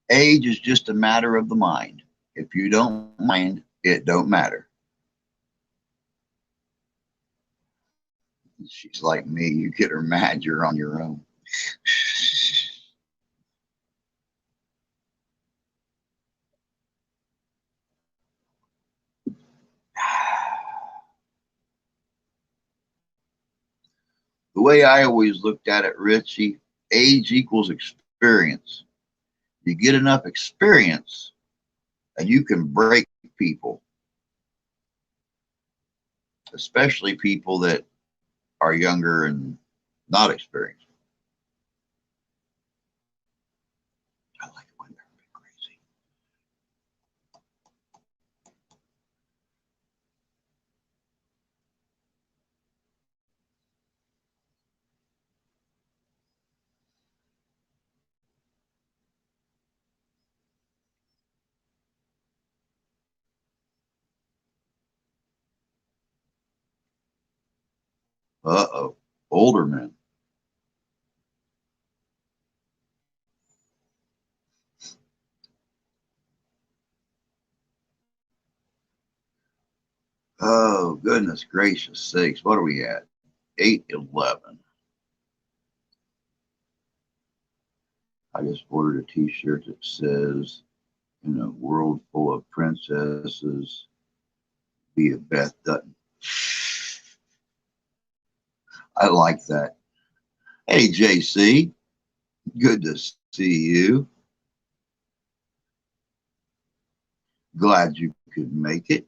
Age is just a matter of the mind. If you don't mind, it don't matter. She's like me. You get her mad, you're on your own. The way I always looked at it, Richie, age equals experience. You get enough experience and you can break people, especially people that are younger and not experienced. I like it when they're a bit crazy. Uh-oh. Older men. Oh, goodness gracious sakes. What are we at? 8:11. I just ordered a t-shirt that says, in a world full of princesses, Be a Beth Dutton. I like that. Hey, JC, good to see you. Glad you could make it.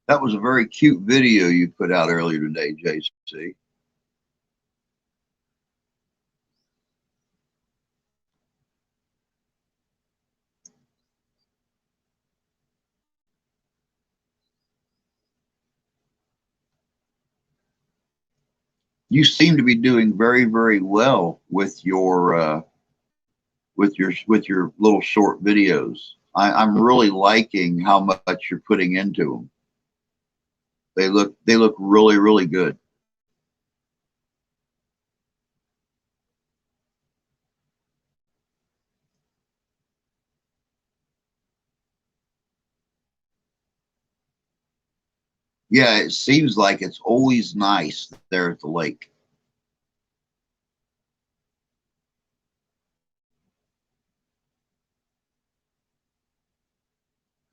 That was a very cute video you put out earlier today, JC. You seem to be doing very, very well with your little short videos. I'm really liking how much you're putting into them. They look really, really good. Yeah, it seems like it's always nice there at the lake.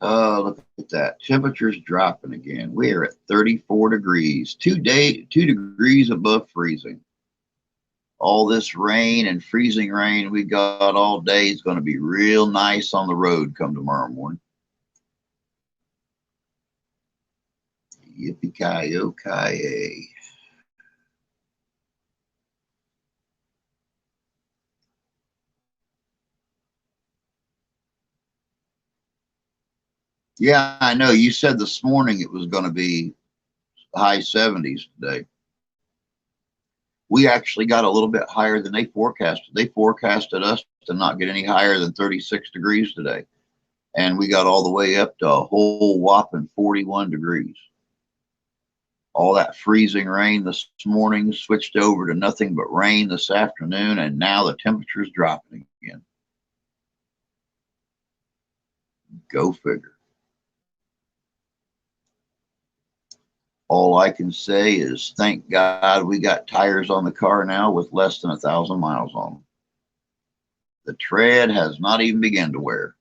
Look at that. Temperature's dropping again. We are at 34 degrees. 2 degrees above freezing. All this rain and freezing rain we got all day is going to be real nice on the road come tomorrow morning. Yippee-ki-yo-ki-yay. Yeah, I know. You said this morning it was going to be high 70s today. We actually got a little bit higher than they forecasted. They forecasted us to not get any higher than 36 degrees today. And we got all the way up to a whole whopping 41 degrees. All that freezing rain this morning switched over to nothing but rain this afternoon, and now the temperature's dropping again. Go figure. All I can say is thank God we got tires on the car now with less than 1,000 miles on them. The tread has not even begun to wear.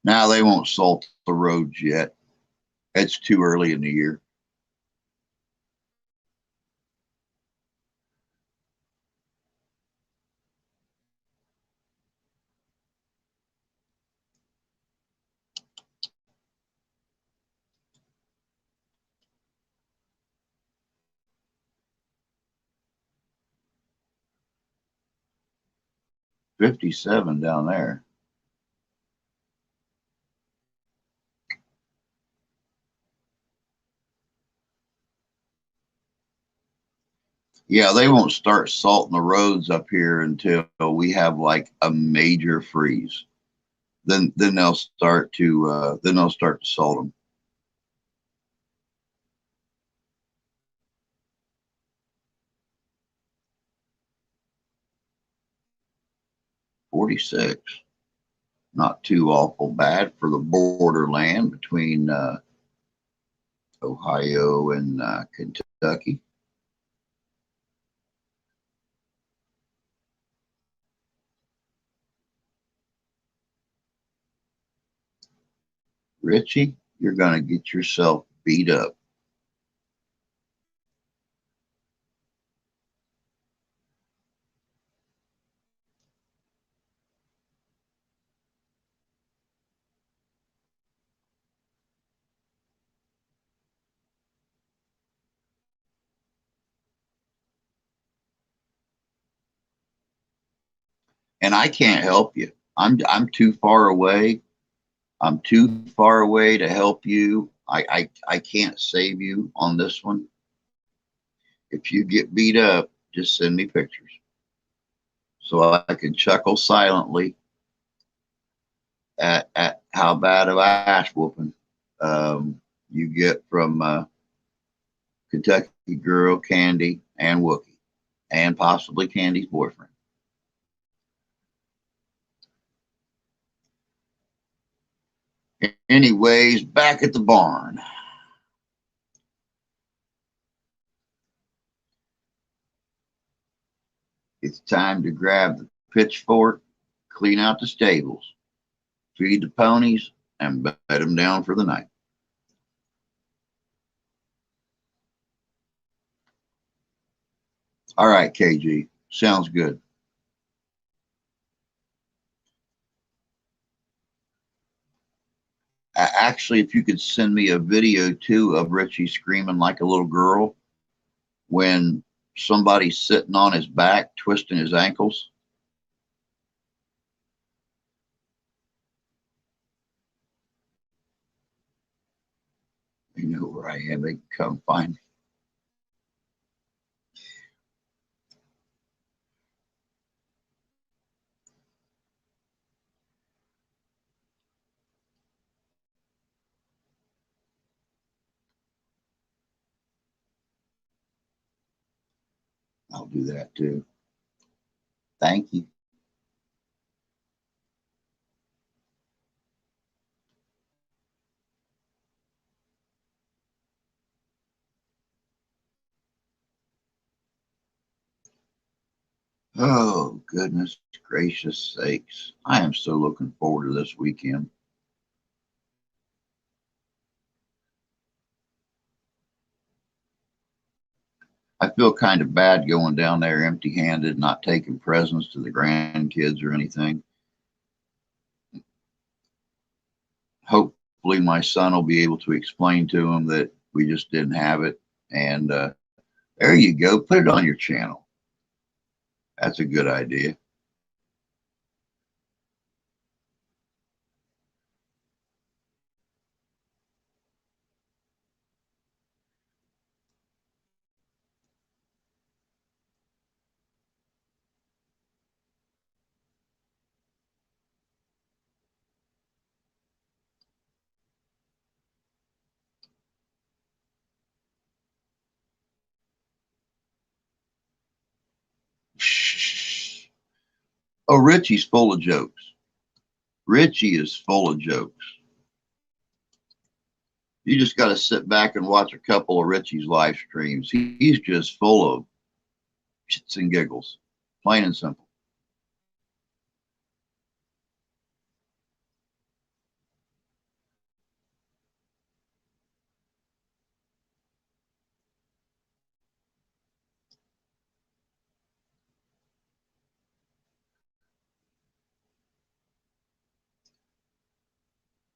Now they won't salt the roads yet. It's too early in the year. '57 down there. Yeah, they won't start salting the roads up here until we have like a major freeze. Then they'll start to salt them. '46, not too awful bad for the borderland between Ohio and Kentucky. Richie, you're gonna get yourself beat up. And I can't help you. I'm too far away. I'm too far away to help you. I can't save you on this one. If you get beat up, just send me pictures so I can chuckle silently at how bad of ass whooping you get from Kentucky Girl, Candy, and Wookie, and possibly Candy's boyfriend. Anyways, back at the barn. It's time to grab the pitchfork, clean out the stables, feed the ponies, and bed them down for the night. All right, KG. Sounds good. Actually, if you could send me a video too of Richie screaming like a little girl when somebody's sitting on his back, twisting his ankles. You know where I am. They can come find me. I'll do that too. Thank you. Oh, goodness gracious sakes. I am so looking forward to this weekend. I feel kind of bad going down there empty handed, not taking presents to the grandkids or anything. Hopefully, my son will be able to explain to them that we just didn't have it. And there you go. Put it on your channel. That's a good idea. Oh, Richie's full of jokes. Richie is full of jokes. You just got to sit back and watch a couple of Richie's live streams. He's just full of shits and giggles, plain and simple.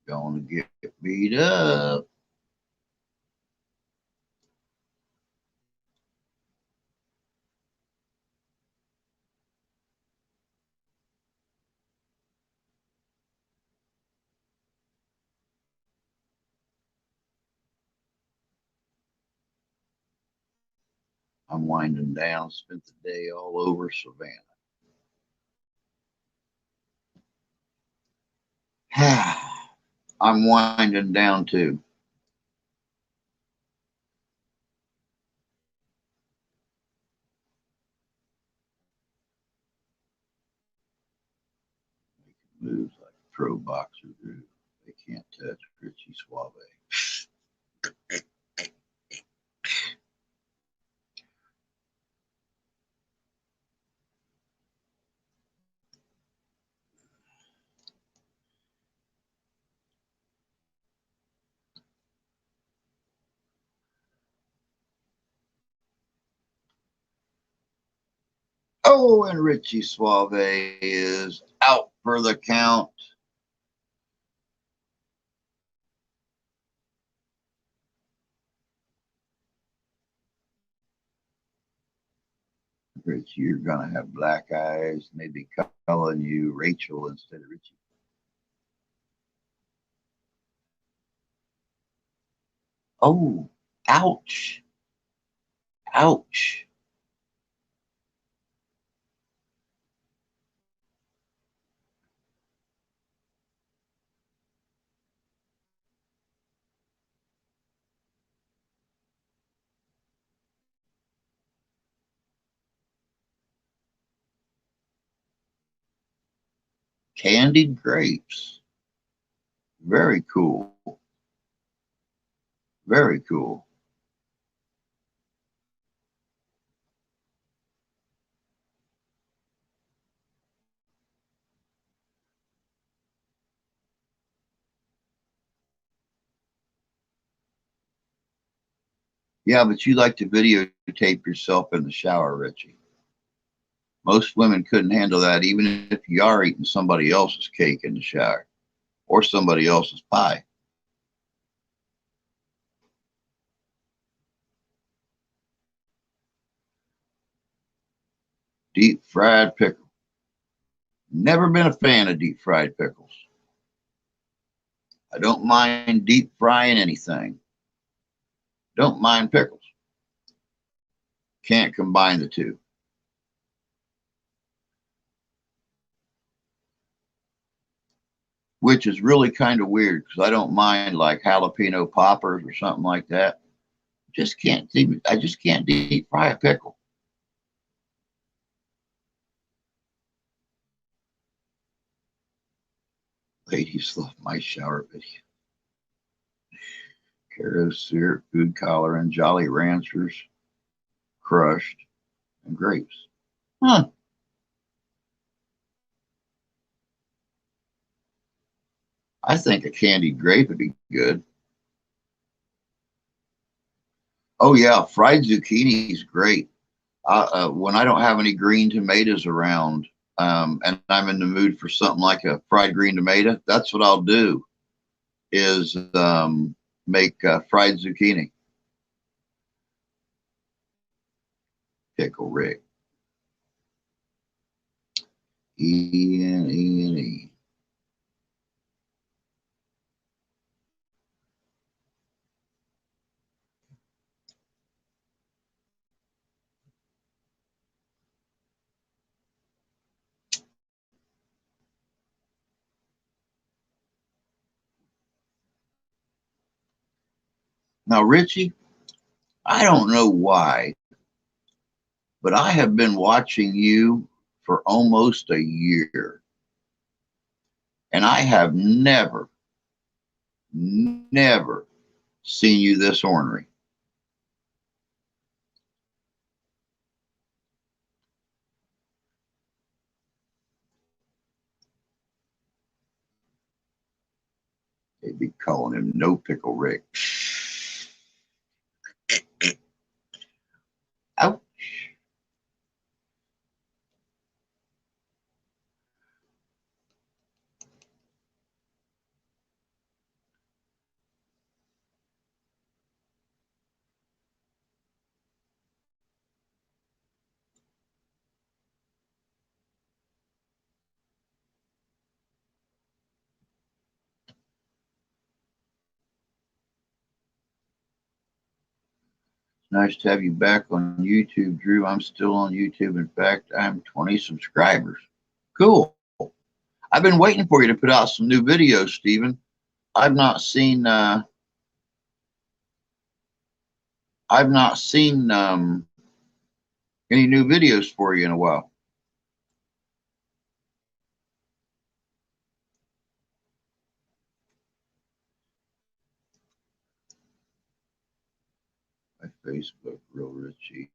Gonna get beat up. I'm winding down. Spent the day all over Savannah. I'm winding down too. Making moves like a pro boxer do. They can't touch Richie Suave. Oh, and Richie Suave is out for the count. Richie, you're gonna have black eyes, maybe calling you Rachel instead of Richie. Oh, ouch. Ouch. Candied grapes. Very cool. Very cool. Yeah, but you like to videotape yourself in the shower, Richie. Most women couldn't handle that, even if you are eating somebody else's cake in the shower or somebody else's pie. Deep fried pickle. Never been a fan of deep fried pickles. I don't mind deep frying anything. Don't mind pickles. Can't combine the two. Which is really kind of weird because I don't mind like jalapeno poppers or something like that. I just can't deep fry a pickle. Ladies love my shower video. Caro syrup, food coloring, Jolly Ranchers, crushed, and grapes. Huh. I think a candied grape would be good. Oh yeah, fried zucchini is great. When I don't have any green tomatoes around, and I'm in the mood for something like a fried green tomato, that's what I'll do. Is make fried zucchini. Pickle Rick. E. Now, Richie, I don't know why, but I have been watching you for almost a year, and I have never seen you this ornery. They'd be calling him No Pickle Rick. Ouch. Nice to have you back on YouTube, Drew. I'm still on YouTube. In fact, I'm 20 subscribers. Cool. I've been waiting for you to put out some new videos, Stephen. I've not seen I've not seen any new videos for you in a while. My Facebook, Real Richie.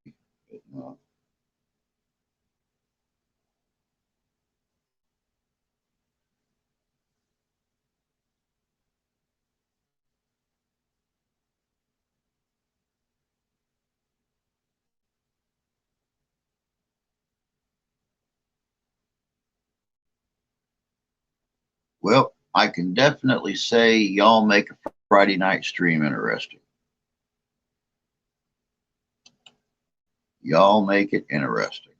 Well, I can definitely say y'all make a Friday night stream interesting. Y'all make it interesting.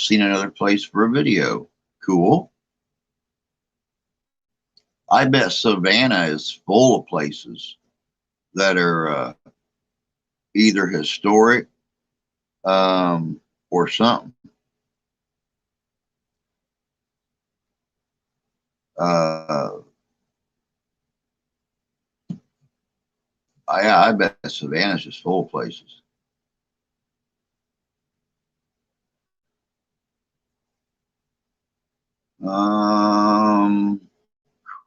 seen another place for a video. Cool. I bet Savannah is full of places that are either historic or something. I bet Savannah's just full of places.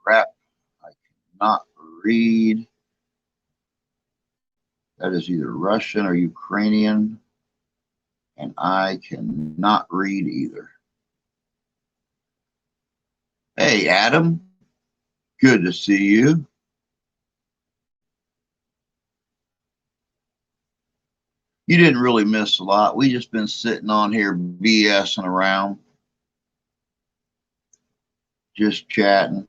Crap. I cannot read. That is either Russian or Ukrainian, and I cannot read either. Hey, Adam. Good to see you. You didn't really miss a lot. We just been sitting on here BSing around, just chatting.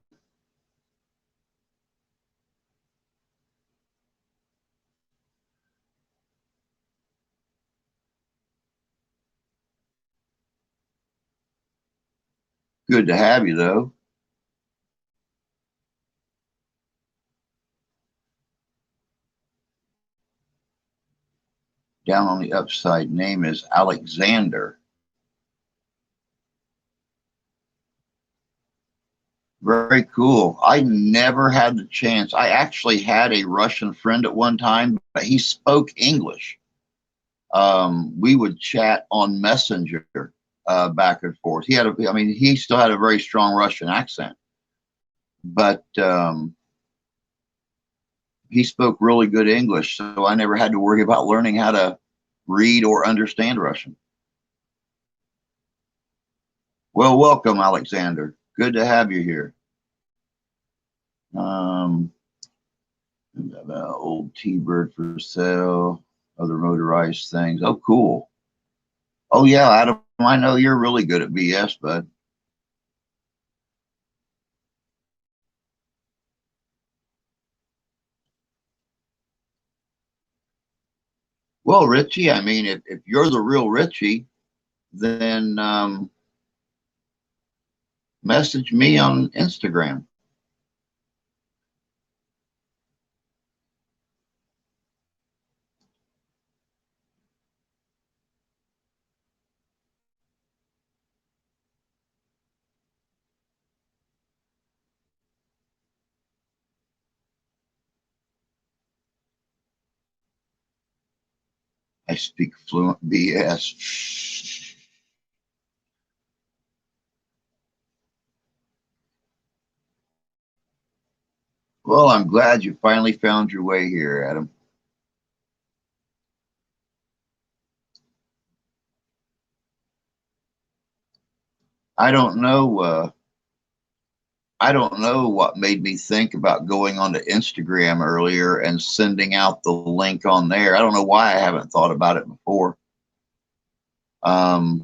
Good to have you, though. Down on the upside name is Alexander. Very cool. I never had the chance. I actually had a Russian friend at one time, but he spoke English. We would chat on Messenger back and forth. He still had a very strong Russian accent, but he spoke really good English, so I never had to worry about learning how to read or understand Russian. Well, welcome, Alexander. Good to have you here. Old T-Bird for sale, other motorized things. Oh, cool. Oh, yeah, Adam, I know you're really good at BS, bud. Well, Richie, I mean, if you're the real Richie, then message me on Instagram. I speak fluent BS. Well, I'm glad you finally found your way here, Adam. I don't know. I don't know what made me think about going onto Instagram earlier and sending out the link on there. I don't know why I haven't thought about it before. I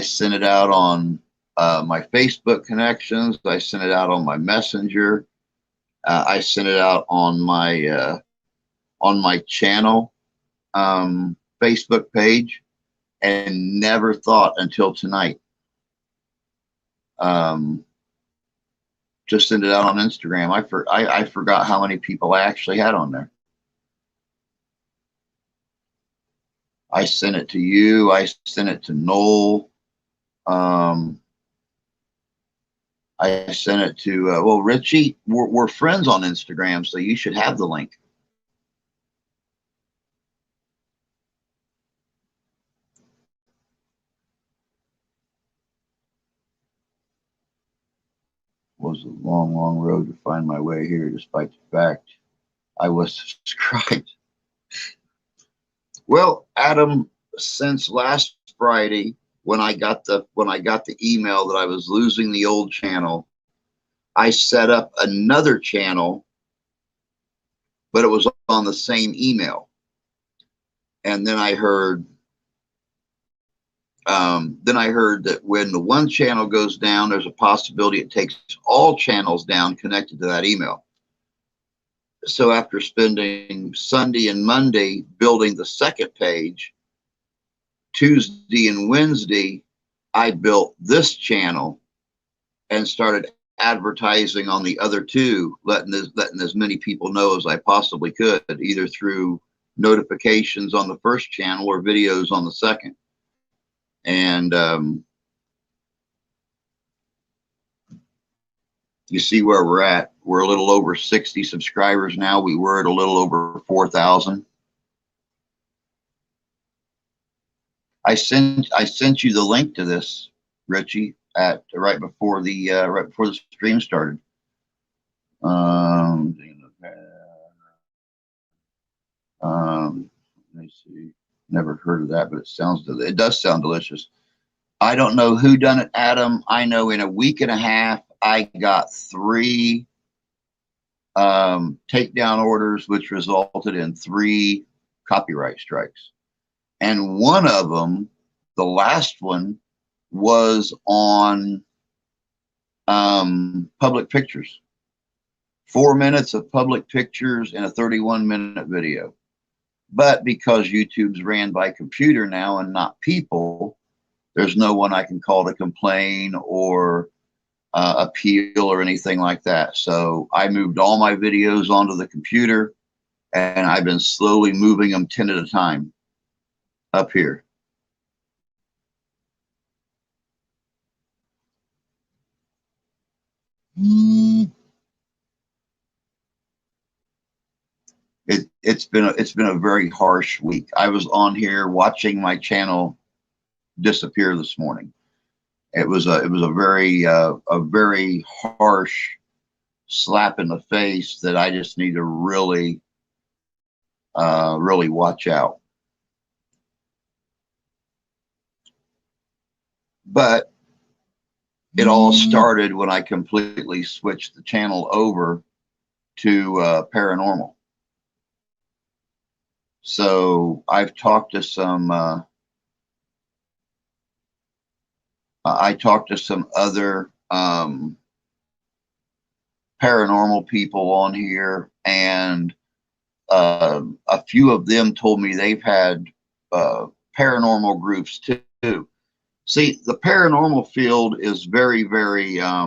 sent it out on my Facebook connections. I sent it out on my Messenger. I sent it out on my channel Facebook page, and never thought until tonight to send it out on Instagram. I forgot how many people I actually had on there. I sent it to you. I sent it to Noel. I sent it to, well, Richie, we're friends on Instagram, so you should have the link. It was a long, long road to find my way here, despite the fact I was subscribed. Well, Adam, since last Friday, when I got the email that I was losing the old channel, I set up another channel, but it was on the same email. And then I heard that when the one channel goes down, there's a possibility it takes all channels down connected to that email. So after spending Sunday and Monday building the second page, Tuesday and Wednesday, I built this channel and started advertising on the other two, letting as many people know as I possibly could, either through notifications on the first channel or videos on the second. And you see where we're at. We're a little over 60 subscribers now. We were at a little over 4,000. I sent you the link to this, Richie, at right before the stream started. Let me see. Never heard of that, but it does sound delicious. I don't know who done it, Adam. I know in a week and a half, I got 3 takedown orders, which resulted in 3 copyright strikes. And one of them, the last one, was on public pictures. 4 minutes of public pictures in a 31-minute video. But because YouTube's ran by computer now and not people, there's no one I can call to complain or appeal or anything like that. So I moved all my videos onto the computer, and I've been slowly moving them 10 at a time up here. It's been a very harsh week. I was on here watching my channel disappear this morning. It was a very harsh slap in the face that I just need to really watch out. But it all started when I completely switched the channel over to paranormal. So I've talked to some other paranormal people on here, and a few of them told me they've had paranormal groups too. See, the paranormal field is very, very yeah,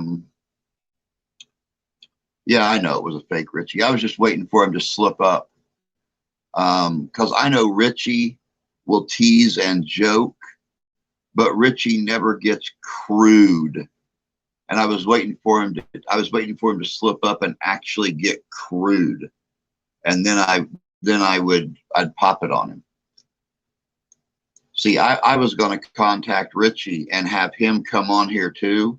I know it was a fake Richie. I was just waiting for him to slip up. Because I know Richie will tease and joke, but Richie never gets crude. And I was waiting for him to slip up and actually get crude. And then I'd pop it on him. See, I was going to contact Richie and have him come on here too,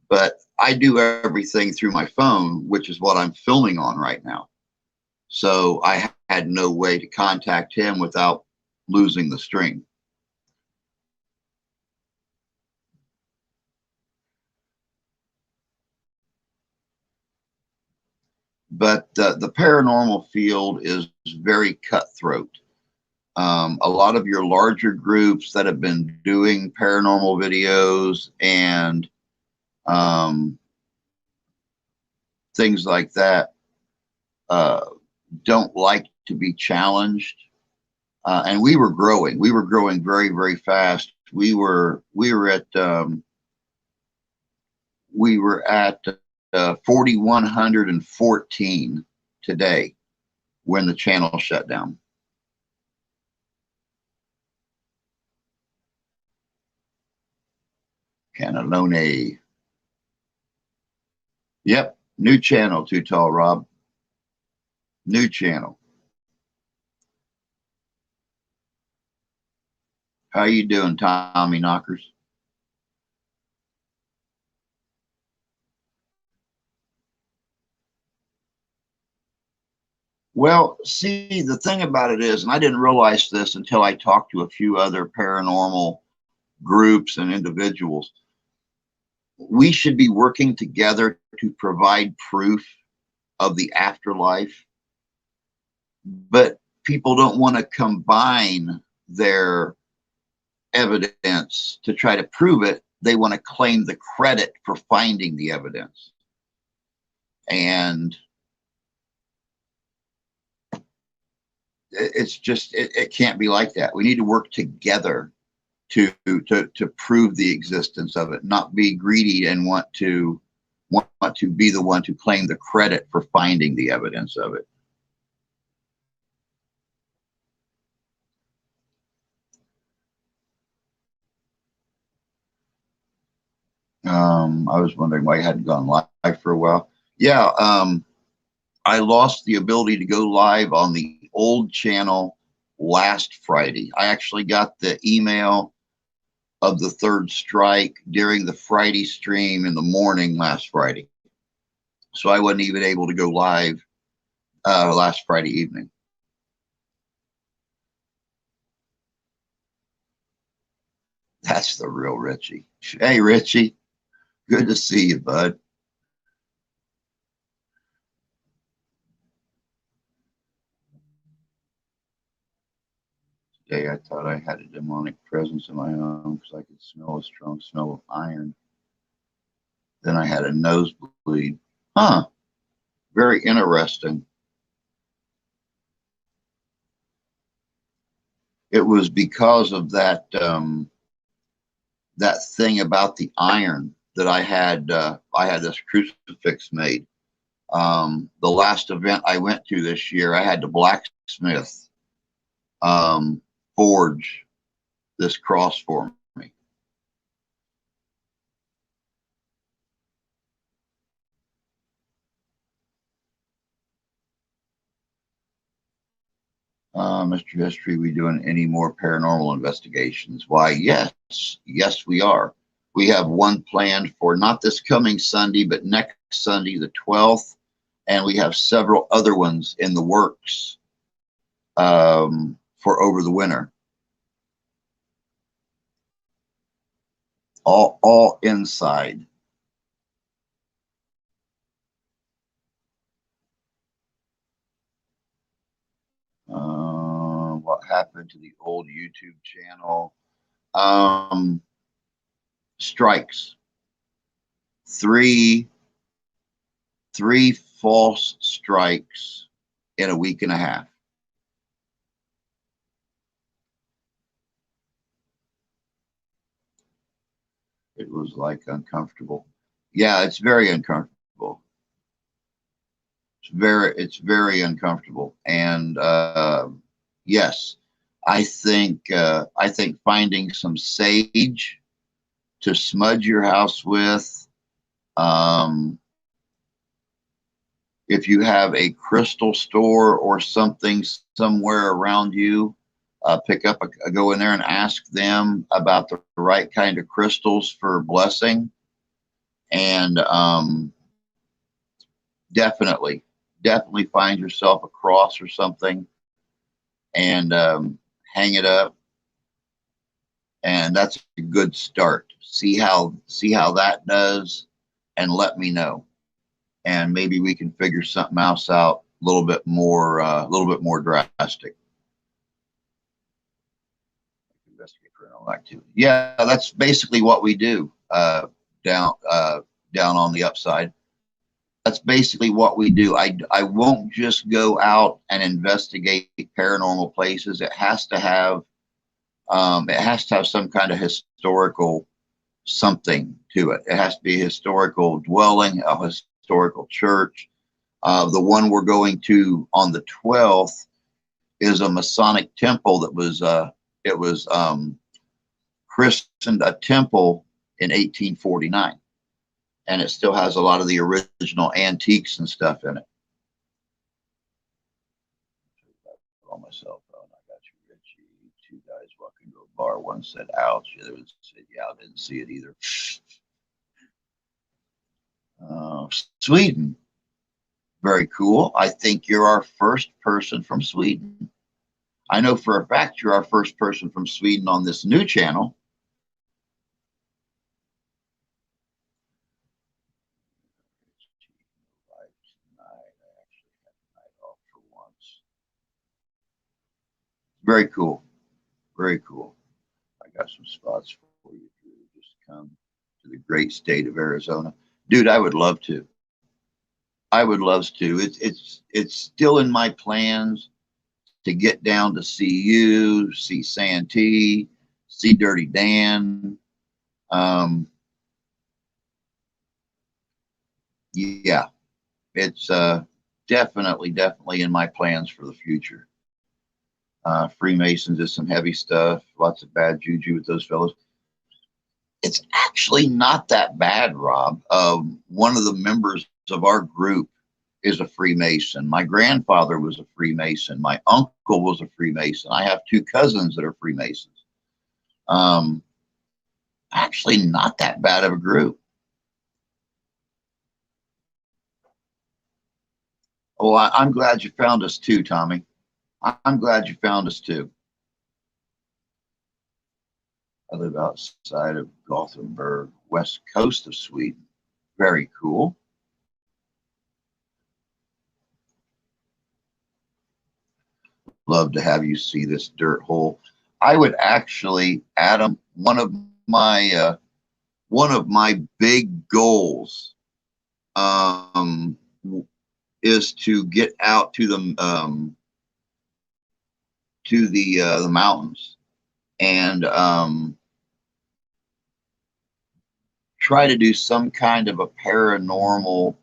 but I do everything through my phone, which is what I'm filming on right now. So I had no way to contact him without losing the string. But the paranormal field is very cutthroat. A lot of your larger groups that have been doing paranormal videos and things like that don't like to be challenged. And we were growing. We were growing very, very fast. We were at 4,114 today when the channel shut down. Cannelloni. Yep, new channel, Too Tall Rob. New channel. How you doing, Tommy Knockers? Well, see, the thing about it is, and I didn't realize this until I talked to a few other paranormal groups and individuals, we should be working together to provide proof of the afterlife, but people don't want to combine their evidence to try to prove it. They want to claim the credit for finding the evidence. And it's just, it can't be like that. We need to work together to prove the existence of it, not be greedy and want to be the one to claim the credit for finding the evidence of it. I was wondering why you hadn't gone live for a while. Yeah, I lost the ability to go live on the old channel last Friday. I actually got the email of the third strike during the Friday stream in the morning last Friday. So I wasn't even able to go live last Friday evening. That's the real Richie. Hey, Richie. Good to see you, bud. Today I thought I had a demonic presence in my home because I could smell a strong smell of iron. Then I had a nosebleed. Huh. Very interesting. It was because of that that thing about the iron that I had this crucifix made. The last event I went to this year, I had to blacksmith forge this cross for me. Mr. History, we doing any more paranormal investigations? Why, yes, we are. We have one planned for not this coming Sunday, but next Sunday, the 12th, and we have several other ones in the works for over the winter. All inside. What happened to the old YouTube channel? Strikes. Three false strikes in a week and a half. It was like uncomfortable. Yeah, it's very uncomfortable. It's very uncomfortable. And yes, I think finding some sage to smudge your house with. If you have a crystal store or something somewhere around you, pick up go in there and ask them about the right kind of crystals for blessing. And definitely find yourself a cross or something and hang it up. And that's a good start. See how that does, and let me know. And maybe we can figure something else out a little bit more drastic. Investigate paranormal activity. Yeah, that's basically what we do down on the upside. That's basically what we do. I won't just go out and investigate paranormal places. It has to have some kind of historical something to it. It has to be a historical dwelling, a historical church. The one we're going to on the 12th is a Masonic temple that was christened a temple in 1849, and it still has a lot of the original antiques and stuff in it. On my cell phone, I got you, Richie. Two guys walking to a bar. One said, "Ouch." The other said, "Yeah, I didn't see it either." Sweden. Very cool. I think you're our first person from Sweden. I know for a fact you're our first person from Sweden on this new channel. Very cool. Very cool. I got some spots for you to just come to the great state of Arizona. Dude, I would love to. I would love to. It's still in my plans to get down to see you, see Santee, see Dirty Dan. Yeah, it's definitely in my plans for the future. Freemasons is some heavy stuff, lots of bad juju with those fellows. It's actually not that bad, Rob. One of the members of our group is a Freemason. My grandfather was a Freemason. My uncle was a Freemason. I have two cousins that are Freemasons. Actually not that bad of a group. Oh, I'm glad you found us too, Tommy. I'm glad you found us too. I live outside of Gothenburg, west coast of Sweden. Very cool. Love to have you see this dirt hole. I would actually, Adam, one of my big goals is to get out to the mountains and try to do some kind of a paranormal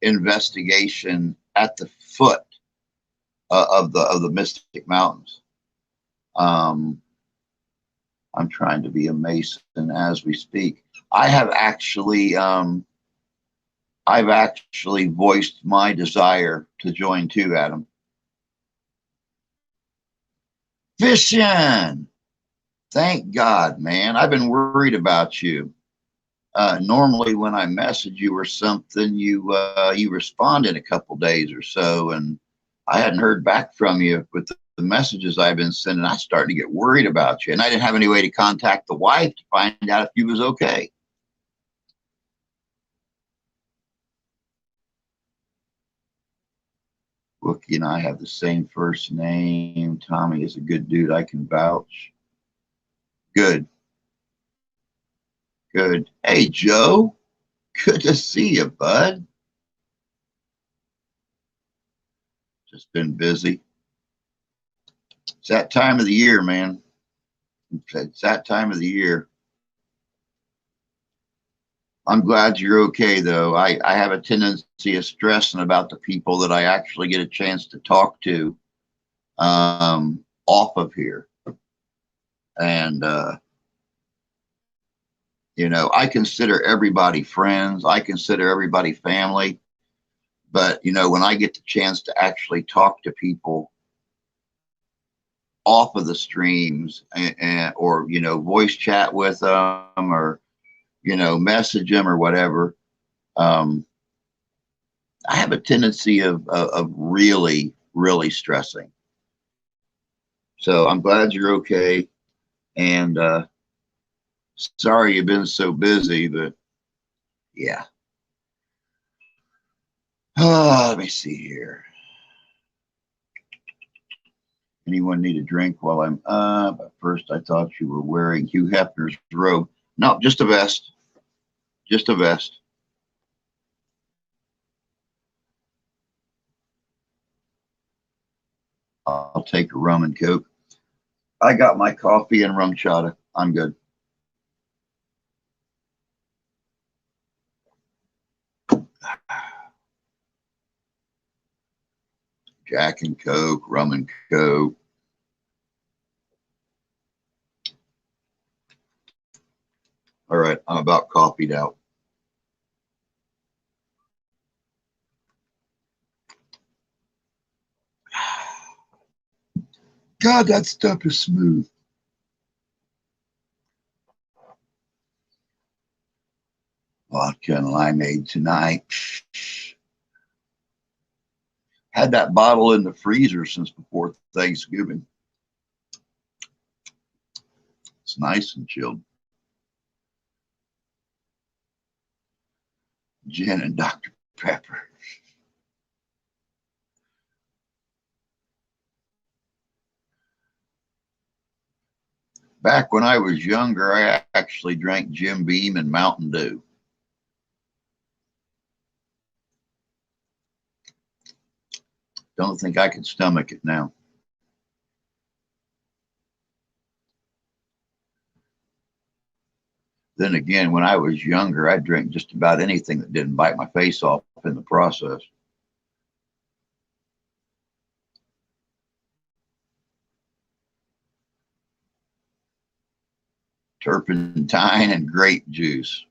investigation at the foot of the Mystic Mountains. I'm trying to be a Mason as we speak. I've actually voiced my desire to join too, Adam. Fishing! Thank God, man. I've been worried about you. Normally, when I message you or something, you respond in a couple days or so, and I hadn't heard back from you with the messages I've been sending. I started to get worried about you, and I didn't have any way to contact the wife to find out if you was okay. Wookie and I have the same first name. Tommy is a good dude. I can vouch. Good. Good. Hey, Joe. Good to see you, bud. Just been busy. It's that time of the year, man. It's that time of the year. I'm glad you're okay, though. I have a tendency of stressing about the people that I actually get a chance to talk to off of here. And, I consider everybody friends. I consider everybody family. But, when I get the chance to actually talk to people off of the streams or, voice chat with them or, message them or whatever, I have a tendency of really, really stressing. So I'm glad you're okay. And sorry you've been so busy, but yeah. Let me see here. Anyone need a drink while I'm up? At first, I thought you were wearing Hugh Hefner's robe. No, just a vest. Just a vest. I'll take a rum and coke. I got my coffee and rum chata. I'm good. Jack and Coke, rum and coke. All right, I'm about coffeeed out. God, that stuff is smooth. Vodka and limeade tonight. Had that bottle in the freezer since before Thanksgiving. It's nice and chilled. Gin and Dr. Pepper. Back when I was younger, I actually drank Jim Beam and Mountain Dew. Don't think I could stomach it now. Then again, when I was younger, I drank just about anything that didn't bite my face off in the process. Turpentine and grape juice.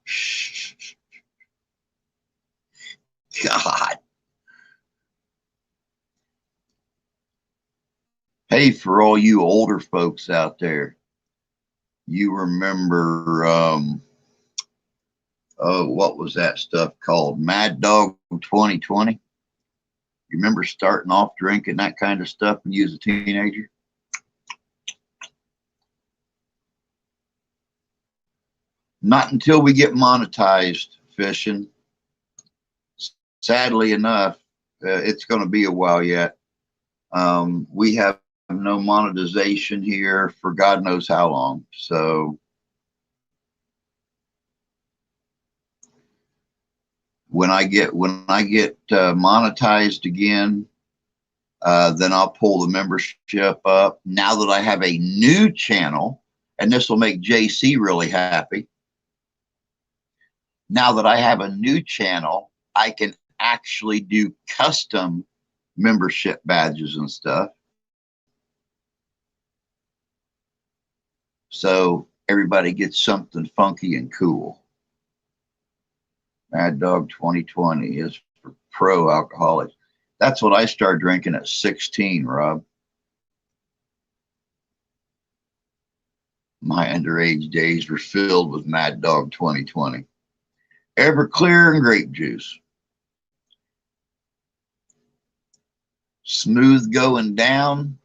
God. Hey, for all you older folks out there, you remember, oh, what was that stuff called? Mad Dog 2020? You remember starting off drinking that kind of stuff when you was a teenager? Not until we get monetized fishing. Sadly enough, it's going to be a while yet. We have no monetization here for God knows how long. So when I get monetized again, then I'll pull the membership up. Now that I have a new channel, and this will make JC really happy. Now that I have a new channel, I can actually do custom membership badges and stuff. So everybody gets something funky and cool. Mad Dog 2020 is for pro alcoholics. That's what I started drinking at 16, Rob. My underage days were filled with Mad Dog 2020. Everclear and grape juice. Smooth going down.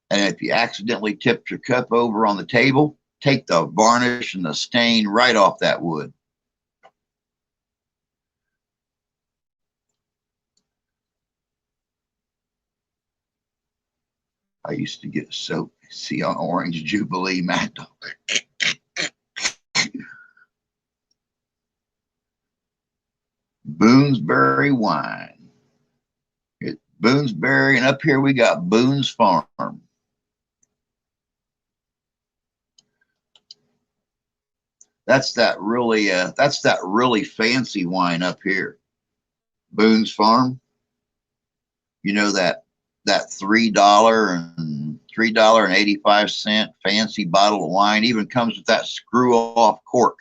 And if you accidentally tipped your cup over on the table, take the varnish and the stain right off that wood. I used to get soap. See on Orange Jubilee, Mad Dog. Boonesbury wine. It's Boonesbury, and up here we got Boone's Farm. That's that really fancy wine up here. Boone's Farm. You know that $3.85 fancy bottle of wine even comes with that screw off cork.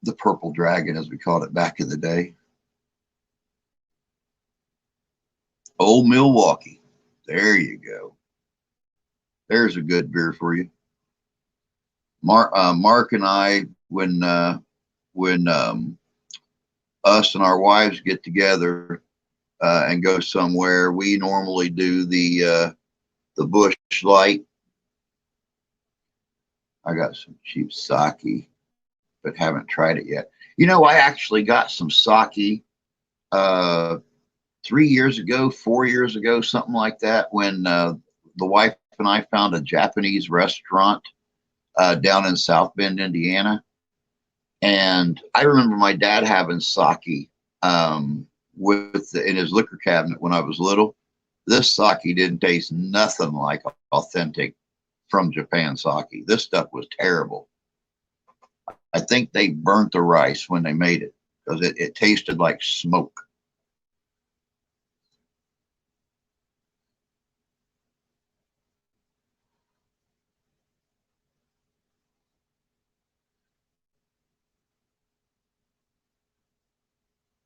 The Purple Dragon, as we called it back in the day. Old Milwaukee. There you go. There's a good beer for you. Mark and I, when us and our wives get together and go somewhere, we normally do the Busch Light. I got some cheap sake, but haven't tried it yet. You know, I actually got some sake 3 years ago, 4 years ago, something like that, when the wife and I found a Japanese restaurant down in South Bend, Indiana. And I remember my dad having sake in his liquor cabinet when I was little. This sake didn't taste nothing like authentic from Japan sake. This stuff was terrible. I think they burnt the rice when they made it because it tasted like smoke.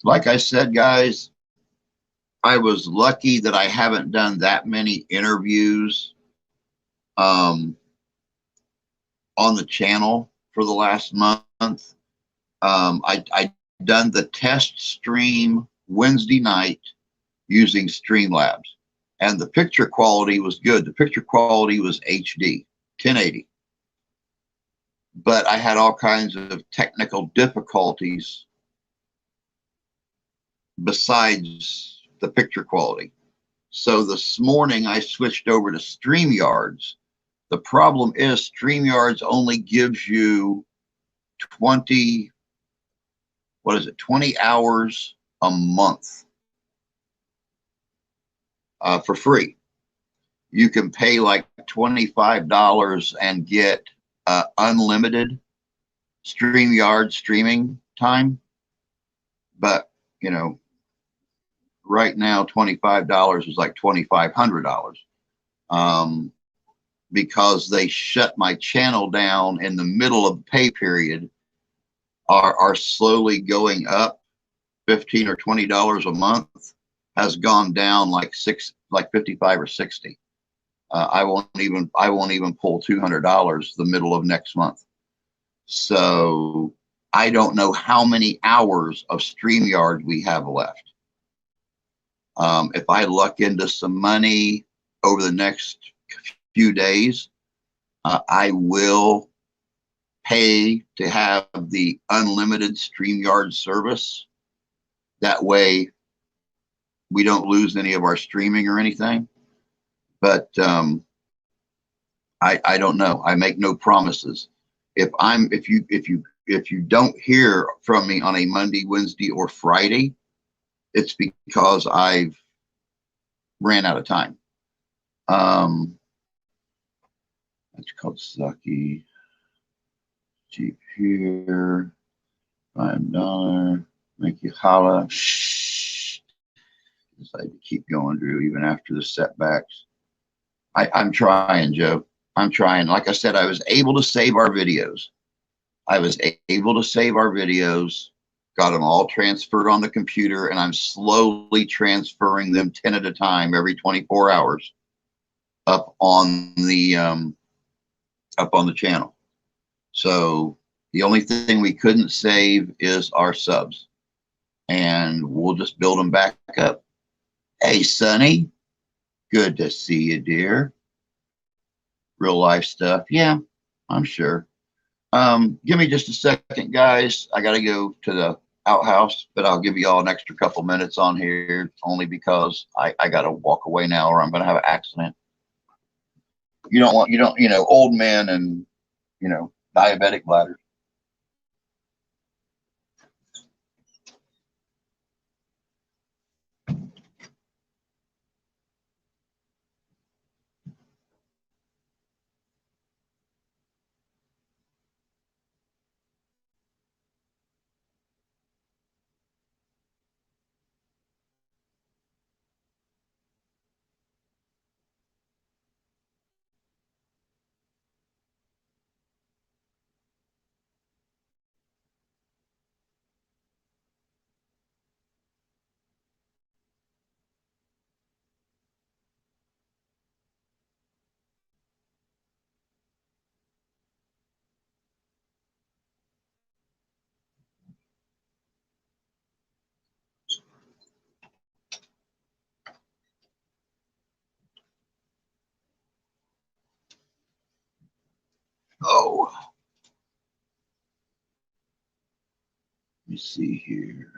Like I said, guys, I was lucky that I haven't done that many interviews on the channel for the last month. I done the test stream Wednesday night using Streamlabs, and the picture quality was good. The picture quality was HD, 1080. But I had all kinds of technical difficulties besides the picture quality. So this morning I switched over to StreamYards. The problem is StreamYards only gives you 20 hours a month for free. you can pay like $25 and get unlimited StreamYard streaming time. But, you know, right now, $25 is like $2,500. Because they shut my channel down in the middle of the pay period, are slowly going up. $15 or $20 a month has gone down like 55 or 60. I won't even pull $200 the middle of next month. So I don't know how many hours of StreamYard we have left. If I luck into some money over the next few days, I will pay to have the unlimited StreamYard service. That way we don't lose any of our streaming or anything. But I don't know. I make no promises. If you don't hear from me on a Monday, Wednesday, or Friday, it's because I've ran out of time. That's called Sucky. Cheap here. $5. Make you holla. Shh. Decide to keep going, Drew, even after the setbacks. I'm trying, Joe. I'm trying. Like I said, I was able to save our videos. Got them all transferred on the computer, and I'm slowly transferring them 10 at a time every 24 hours up on the channel. So the only thing we couldn't save is our subs, and we'll just build them back up. Hey, Sonny, good to see you, dear. Real life stuff. Yeah, I'm sure. Give me just a second, guys. I got to go to the outhouse, but I'll give you all an extra couple minutes on here only because I got to walk away now or I'm going to have an accident. You know, old men and, you know, diabetic bladders. Oh, let me see here.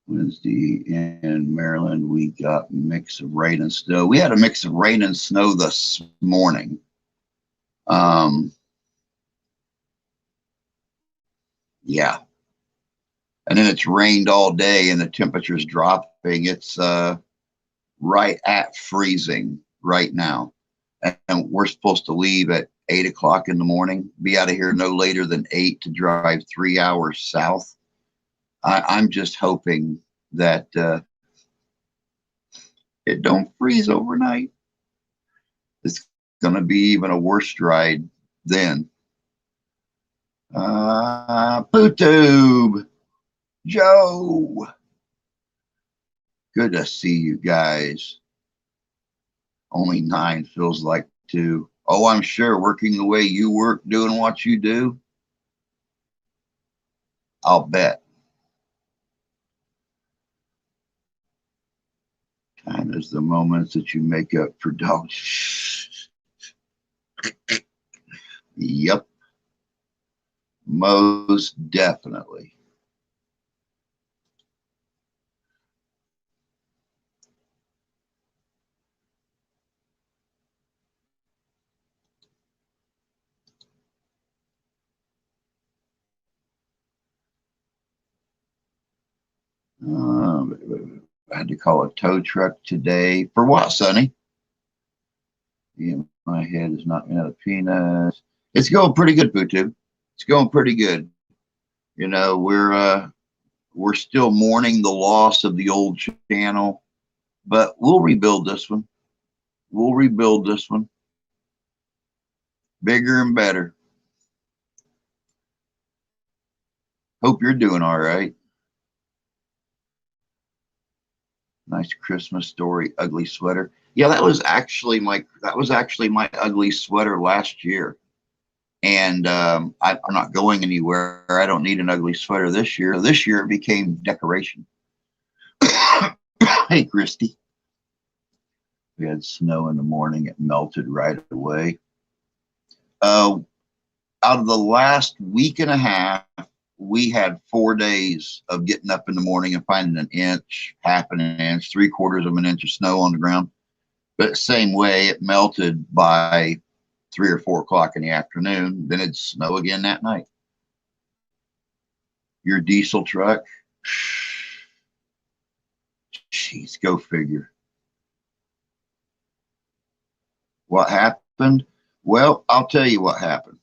Wednesday in Maryland, we got a mix of rain and snow. We had a mix of rain and snow this morning. Yeah. And then it's rained all day and the temperature's dropping. It's right at freezing right now. And we're supposed to leave at 8 o'clock in the morning, be out of here no later than 8 to drive 3 hours south. I'm just hoping that it don't freeze overnight. It's going to be even a worse ride then. PooTube, Joe, good to see you guys. Only 9 feels like 2. Oh, I'm sure, working the way you work, doing what you do. I'll bet. Time is the moments that you make up for dogs. Yep. Most definitely. I had to call a tow truck today. For what, Sonny? Yeah, my head is not made out of peanuts. It's going pretty good, Putu. It's going pretty good. You know, we're still mourning the loss of the old channel, but we'll rebuild this one. We'll rebuild this one. Bigger and better. Hope you're doing all right. Nice Christmas story, ugly sweater. Yeah, that was actually my ugly sweater last year. And I'm not going anywhere. I don't need an ugly sweater this year. This year it became decoration. Hey, Christy. We had snow in the morning. It melted right away. Out of the last week and a half, we had 4 days of getting up in the morning and finding an inch, half an inch, 3/4 of an inch of snow on the ground. But same way, it melted by 3 or 4 o'clock in the afternoon. Then it'd snow again that night. Your diesel truck, jeez, go figure. What happened? Well, I'll tell you what happened.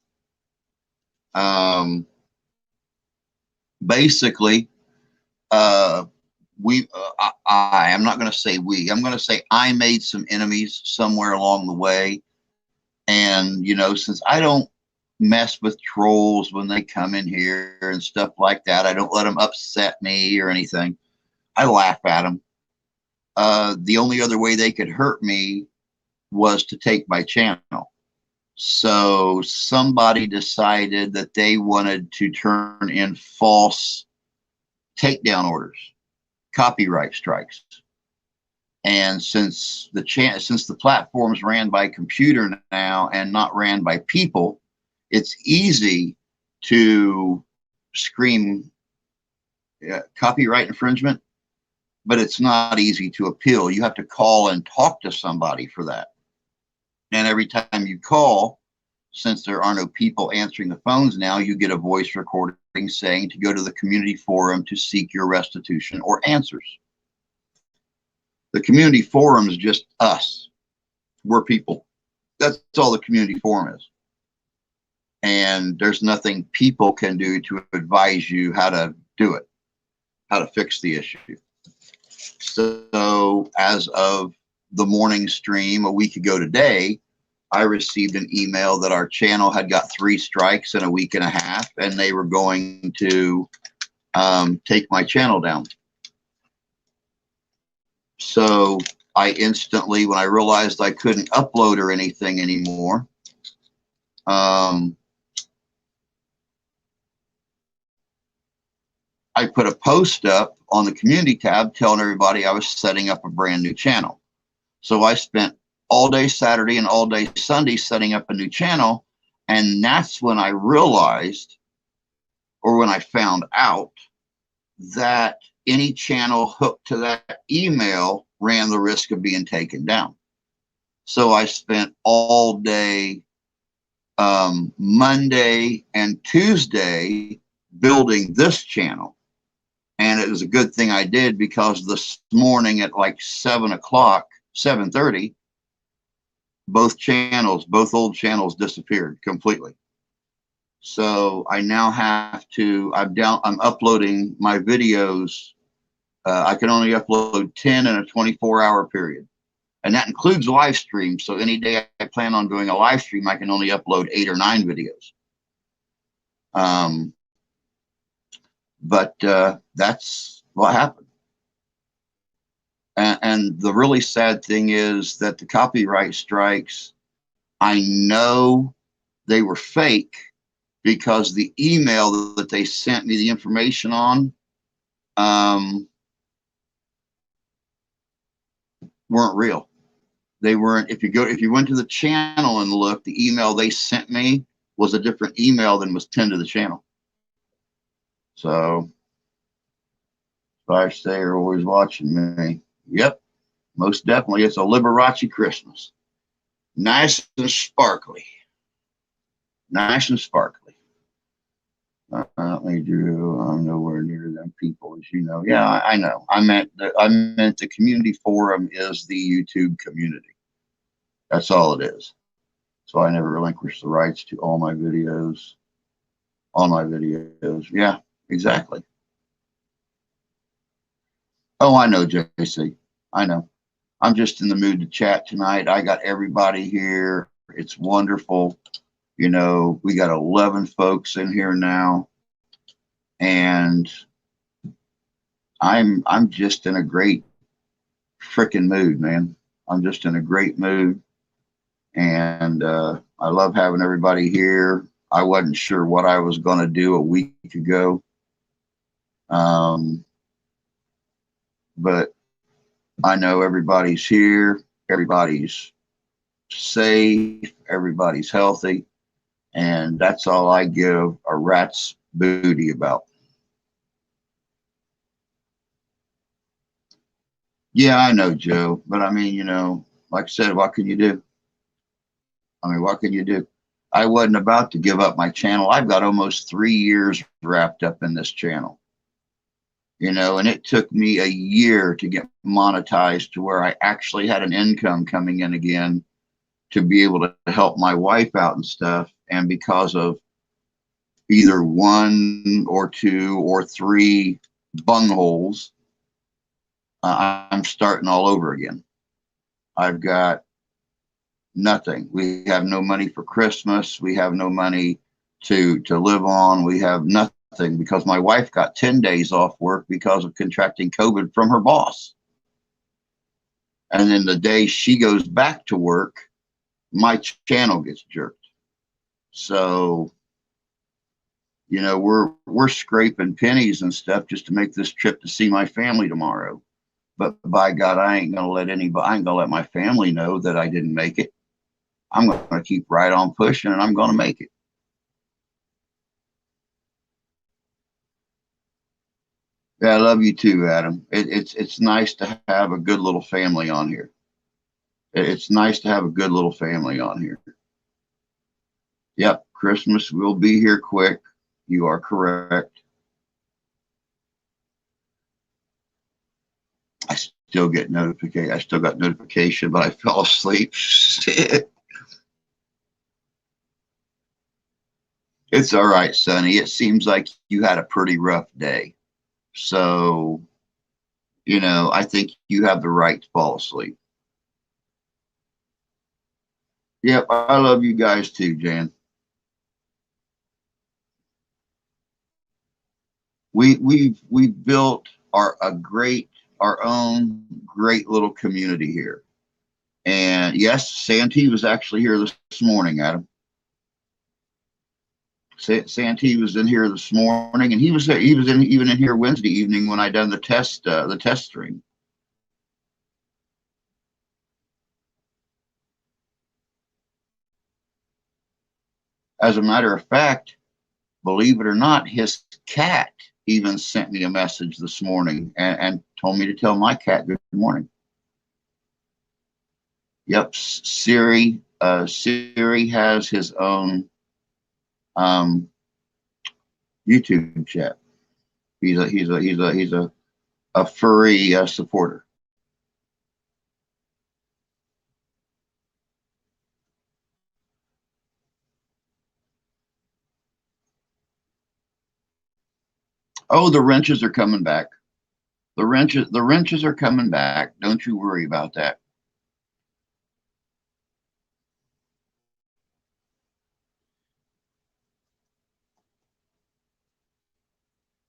Basically, I'm not going to say we. I'm going to say I made some enemies somewhere along the way. And, you know, since I don't mess with trolls when they come in here and stuff like that, I don't let them upset me or anything. I laugh at them. The only other way they could hurt me was to take my channel. So somebody decided that they wanted to turn in false takedown orders, copyright strikes. And since the platform's ran by computer now and not ran by people, it's easy to scream copyright infringement, but it's not easy to appeal. You have to call and talk to somebody for that. And every time you call, since there are no people answering the phones now, you get a voice recording saying to go to the community forum to seek your restitution or answers. The community forum is just us. We're people. That's all the community forum is. And there's nothing people can do to advise you how to do it, how to fix the issue. So as of the morning stream a week ago today, I received an email that our channel had got 3 strikes in a week and a half, and they were going to take my channel down. So I instantly, when I realized I couldn't upload or anything anymore, I put a post up on the community tab telling everybody I was setting up a brand new channel. So I spent all day Saturday and all day Sunday setting up a new channel. And that's when I realized, or when I found out, that any channel hooked to that email ran the risk of being taken down. So I spent all day Monday and Tuesday building this channel. And it was a good thing I did, because this morning at like 7 o'clock, 7:30, both old channels disappeared completely. So I now have to, I'm uploading my videos. I can only upload 10 in a 24-hour period. And that includes live streams. So any day I plan on doing a live stream, I can only upload 8 or 9 videos. But that's what happened. And the really sad thing is that the copyright strikes, I know they were fake, because the email that they sent me the information on weren't real. They weren't. If you went to the channel and looked, the email they sent me was a different email than was pinned to the channel. So Fire Stay are always watching me. Yep, most definitely. It's a Liberace Christmas. Nice and sparkly. Nice and sparkly. Let me do, I'm nowhere near them people, as you know. Yeah, I know. I meant the community forum is the YouTube community. That's all it is. So I never relinquish the rights to all my videos. All my videos. Yeah, exactly. Oh, I know, JC. I know. I'm just in the mood to chat tonight. I got everybody here. It's wonderful. You know, we got 11 folks in here now, and I'm just in a great freaking mood, man. I'm just in a great mood, and I love having everybody here. I wasn't sure what I was going to do a week ago, but I know everybody's here. Everybody's safe. Everybody's healthy. And that's all I give a rat's booty about. Yeah, I know, Joe. But I mean, you know, like I said, what can you do? I mean, what can you do? I wasn't about to give up my channel. I've got almost 3 years wrapped up in this channel. You know, and it took me a year to get monetized to where I actually had an income coming in again to be able to help my wife out and stuff. And because of either one or two or three bungholes, I'm starting all over again. I've got nothing. We have no money for Christmas. We have no money to live on. We have nothing because my wife got 10 days off work because of contracting COVID from her boss. And then the day she goes back to work, my channel gets jerked. So, you know, we're scraping pennies and stuff just to make this trip to see my family tomorrow. But by God, I ain't gonna let my family know that I didn't make it. I'm gonna keep right on pushing, and I'm gonna make it. Yeah, I love you too, Adam. It's nice to have a good little family on here. It's nice to have a good little family on here. Yep, Christmas will be here quick. You are correct. I still get notification. I still got notification, but I fell asleep. It's all right, Sonny. It seems like you had a pretty rough day. So, you know, I think you have the right to fall asleep. Yep, I love you guys too, Jan. We've built our own great little community here. And yes, Santee was actually here this morning, Adam. Santee was in here this morning, and he was even in here Wednesday evening when I done the test stream. As a matter of fact, believe it or not, his cat even sent me a message this morning and told me to tell my cat good morning. Yep, Siri has his own YouTube chat. He's a furry supporter. Oh, the wrenches are coming back. The wrenches are coming back. Don't you worry about that.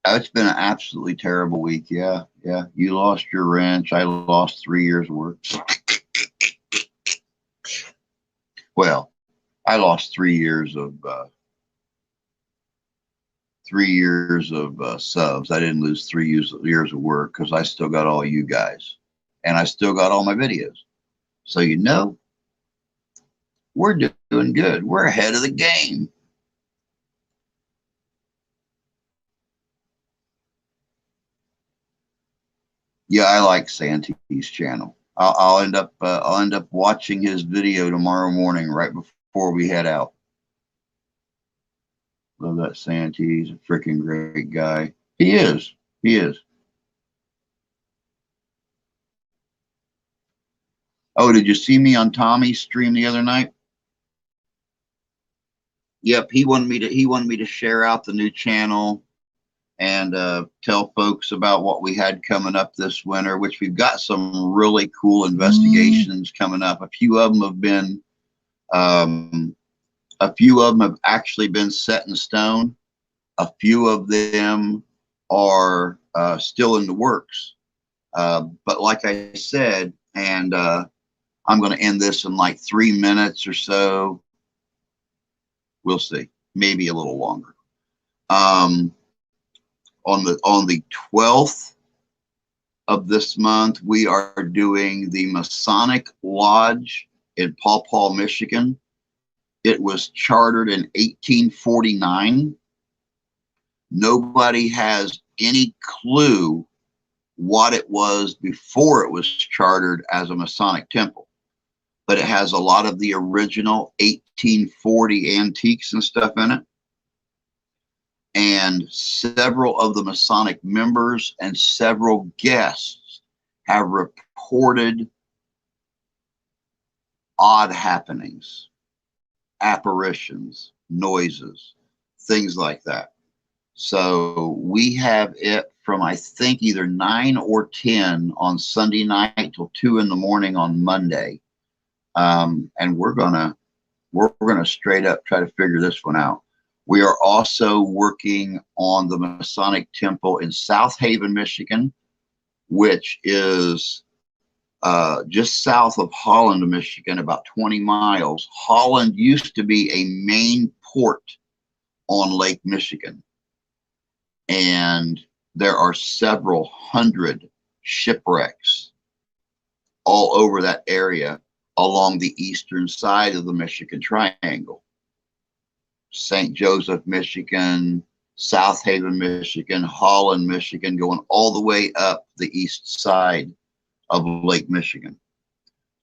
It's been an absolutely terrible week. Yeah, yeah. You lost your wrench. I lost 3 years of work. Well, I lost 3 years of 3 years of subs. I didn't lose 3 years of work because I still got all you guys, and I still got all my videos. So you know, we're doing good. We're ahead of the game. Yeah, I like Santee's channel. I'll end up watching his video tomorrow morning right before we head out. Love that Santee. He's a freaking great guy. He is. He is. Oh, did you see me on Tommy's stream the other night? Yep, he wanted me to share out the new channel and tell folks about what we had coming up this winter, which we've got some really cool investigations coming up. A few of them have actually been set in stone. A few of them are still in the works. But like I said, and I'm going to end this in like 3 minutes or so. We'll see, maybe a little longer. On the 12th of this month, we are doing the Masonic Lodge in Paw Paw, Michigan. It was chartered in 1849. Nobody has any clue what it was before it was chartered as a Masonic temple, but it has a lot of the original 1840 antiques and stuff in it. And several of the Masonic members and several guests have reported odd happenings, apparitions, noises, things like that. So we have it from, I think, either 9 or 10 on Sunday night till 2 in the morning on Monday. And we're gonna straight up try to figure this one out. We are also working on the Masonic Temple in South Haven, Michigan, which is just south of Holland, Michigan, about 20 miles. Holland used to be a main port on Lake Michigan, and there are several hundred shipwrecks all over that area along the eastern side of the Michigan Triangle. St. Joseph, Michigan, South Haven, Michigan, Holland, Michigan, going all the way up the east side of Lake Michigan.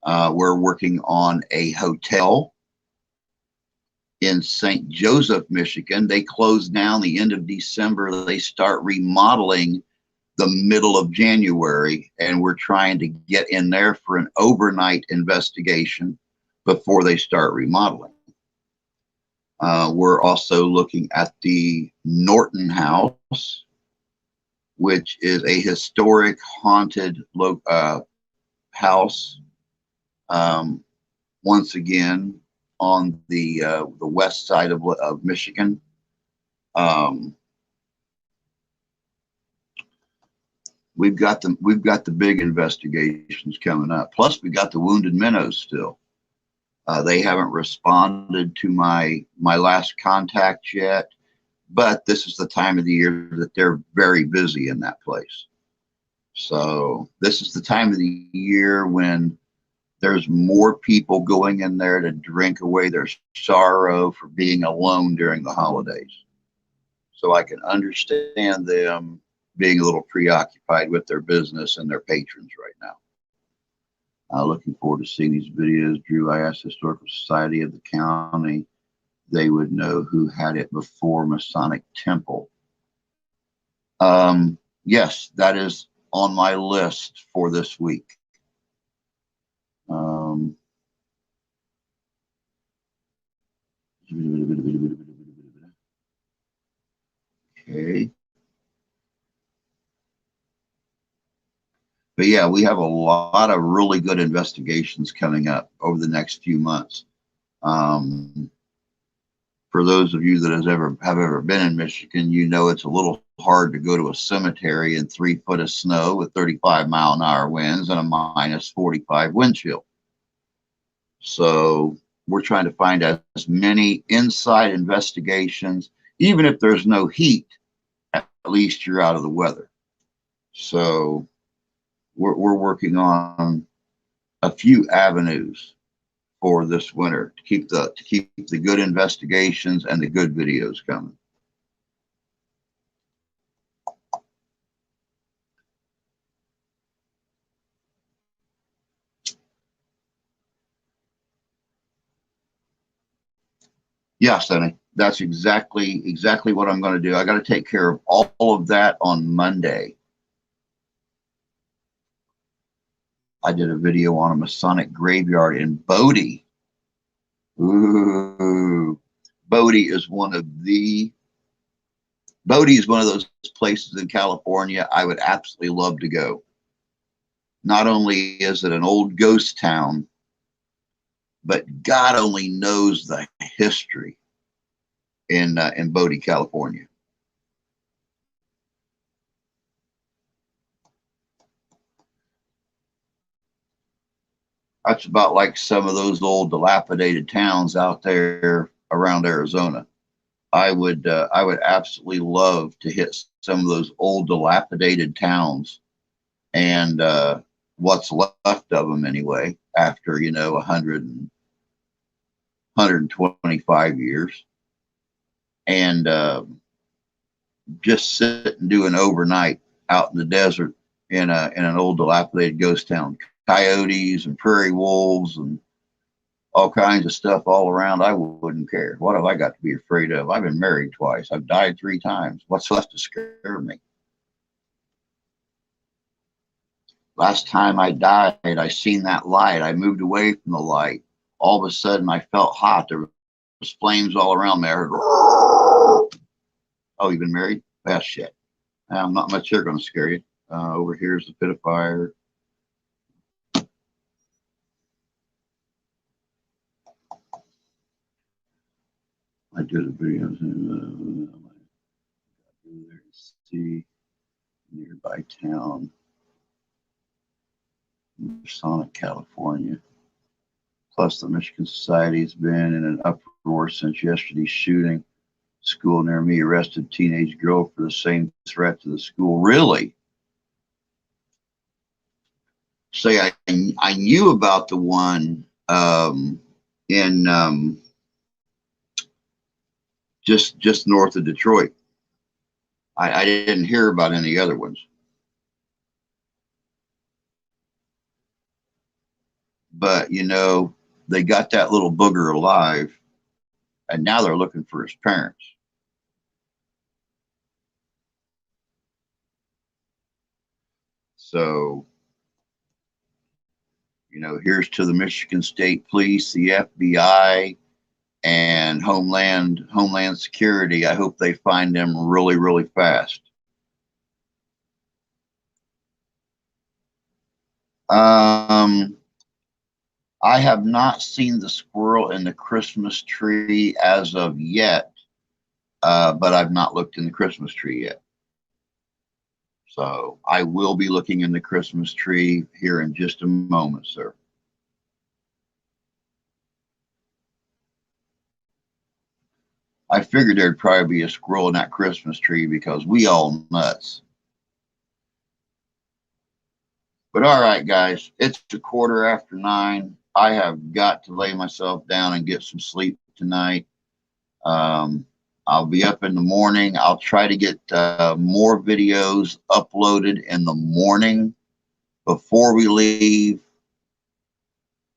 We're working on a hotel in St. Joseph, Michigan. They closed down the end of December. They start remodeling the middle of January, and we're trying to get in there for an overnight investigation before they start remodeling. We're also looking at the Norton House, which is a historic haunted house, once again on the west side of Michigan. We've got the big investigations coming up. Plus, we got the wounded minnows still. They haven't responded to my last contact yet, but this is the time of the year that they're very busy in that place. So this is the time of the year when there's more people going in there to drink away their sorrow for being alone during the holidays. So I can understand them being a little preoccupied with their business and their patrons right now. Looking forward to seeing these videos. Drew, I asked the Historical Society of the county. They would know who had it before Masonic Temple. Yes, that is on my list for this week. Okay. But yeah, we have a lot of really good investigations coming up over the next few months. For those of you that have ever been in Michigan, you know it's a little hard to go to a cemetery in 3 foot of snow with 35-mile-an-hour winds and a -45 wind chill. So we're trying to find as many inside investigations, even if there's no heat, at least you're out of the weather. So we're working on a few avenues for this winter to keep the good investigations and the good videos coming. Yeah, Sonny. That's exactly what I'm going to do. I got to take care of all of that on Monday. I did a video on a Masonic graveyard in Bodie. Ooh, Bodie is one of those places in California I would absolutely love to go. Not only is it an old ghost town, but God only knows the history in Bodie, California. That's about like some of those old dilapidated towns out there around Arizona. I would absolutely love to hit some of those old dilapidated towns and what's left of them anyway after 125 years, and just sit and do an overnight out in the desert in an old dilapidated ghost town. Coyotes and prairie wolves and all kinds of stuff all around. I wouldn't care. What have I got to be afraid of? I've been married twice. I've died 3 times. What's left to scare me? Last time I died, I seen that light. I moved away from the light. All of a sudden, I felt hot. There was flames all around me. I heard, oh, you've been married? That's shit. Not much here going to scare you. Over here's the pit of fire. I did a video. There to see nearby town, Masonic, California. Plus, the Michigan Society has been in an uproar since yesterday's shooting. School near me arrested teenage girl for the same threat to the school. Really? Say, I knew about the one in just north of Detroit. I didn't hear about any other ones. But they got that little booger alive, and now they're looking for his parents. So, here's to the Michigan State Police, the FBI, and Homeland Security. I hope they find them really, really fast. I have not seen the squirrel in the Christmas tree as of yet, but I've not looked in the Christmas tree yet. So I will be looking in the Christmas tree here in just a moment, sir. I figured there'd probably be a squirrel in that Christmas tree because we all nuts. But all right, guys, it's a 9:15. I have got to lay myself down and get some sleep tonight. I'll be up in the morning. I'll try to get more videos uploaded in the morning before we leave.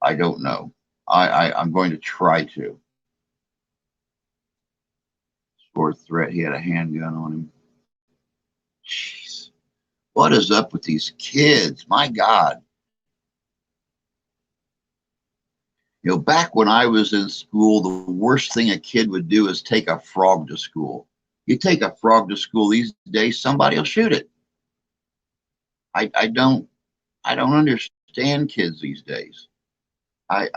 I don't know. I'm going to try to. Fourth threat, he had a handgun on him. Jeez. What is up with these kids? My God. Back when I was in school, the worst thing a kid would do is take a frog to school. You take a frog to school these days, somebody will shoot it. I don't understand kids these days. I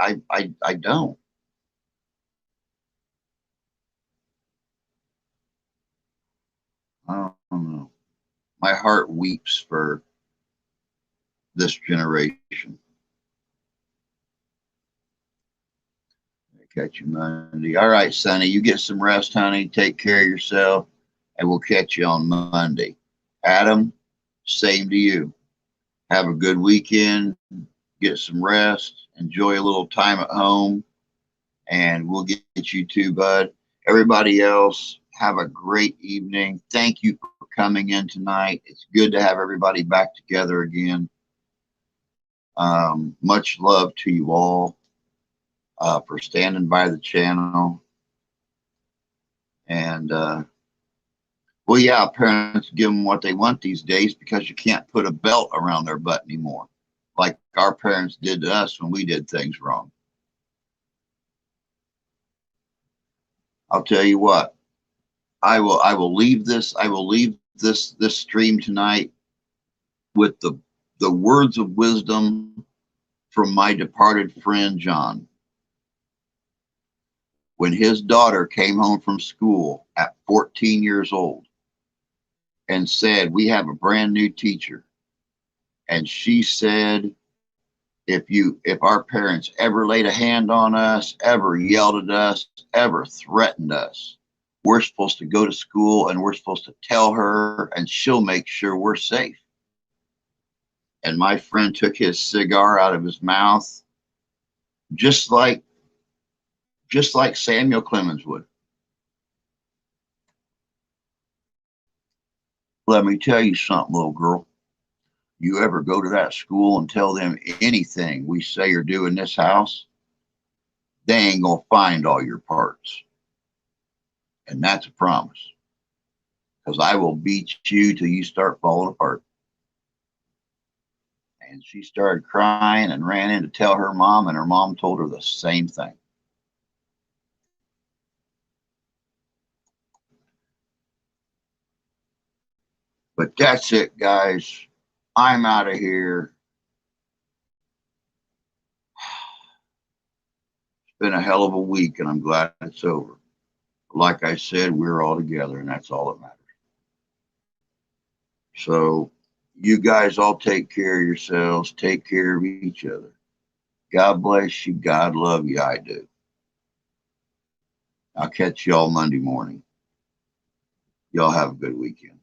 don't. I don't know. My heart weeps for this generation. Catch you Monday. All right, Sonny, you get some rest, honey. Take care of yourself, and we'll catch you on Monday. Adam, same to you. Have a good weekend. Get some rest. Enjoy a little time at home, and we'll get you too, bud. Everybody else, have a great evening. Thank you for coming in tonight. It's good to have everybody back together again. Much love to you all for standing by the channel. And, well, yeah, parents give them what they want these days because you can't put a belt around their butt anymore, like our parents did to us when we did things wrong. I'll tell you what, I will leave this stream tonight with the words of wisdom from my departed friend John. When his daughter came home from school at 14 years old and said, "We have a brand new teacher," and she said, if our parents ever laid a hand on us, ever yelled at us, ever threatened us, we're supposed to go to school and we're supposed to tell her and she'll make sure we're safe. And my friend took his cigar out of his mouth, just like Samuel Clemens would. Let me tell you something, little girl. You ever go to that school and tell them anything we say or do in this house, they ain't gonna find all your parts. And that's a promise. Because I will beat you till you start falling apart. And she started crying and ran in to tell her mom, and her mom told her the same thing. But that's it, guys. I'm out of here. It's been a hell of a week, and I'm glad it's over. Like I said, we're all together, and that's all that matters. So you guys all take care of yourselves. Take care of each other. God bless you. God love you. I do. I'll catch y'all Monday morning. Y'all have a good weekend.